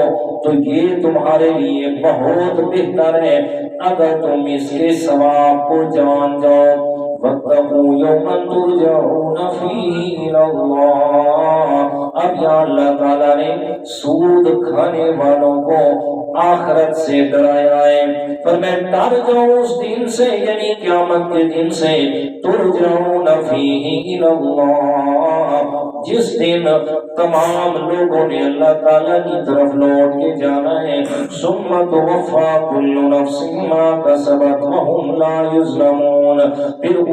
تو یہ تمہارے لیے بہت بہتر ہے، اگر تم اس کے ثواب کو جان جاؤ۔ وَاتَّقُوا يَوْمًا تُرْجَعُونَ فِيهِ إِلَى اللَّهِ، اب یہاں اللہ تعالیٰ نے سود کھانے والوں کو آخرت سے ڈرایا ہے، فرمایا ڈر جاؤ اس دن سے، یعنی قیامت کے دن سے، ترجعون فیہ الی اللہ، جس دن تمام لوگوں نے اللہ تعالیٰ کی طرف لوٹ کے جانا ہے۔ ثم توفی کل نفس ما کسبت وہم لا یظلمون، پھر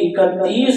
31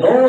9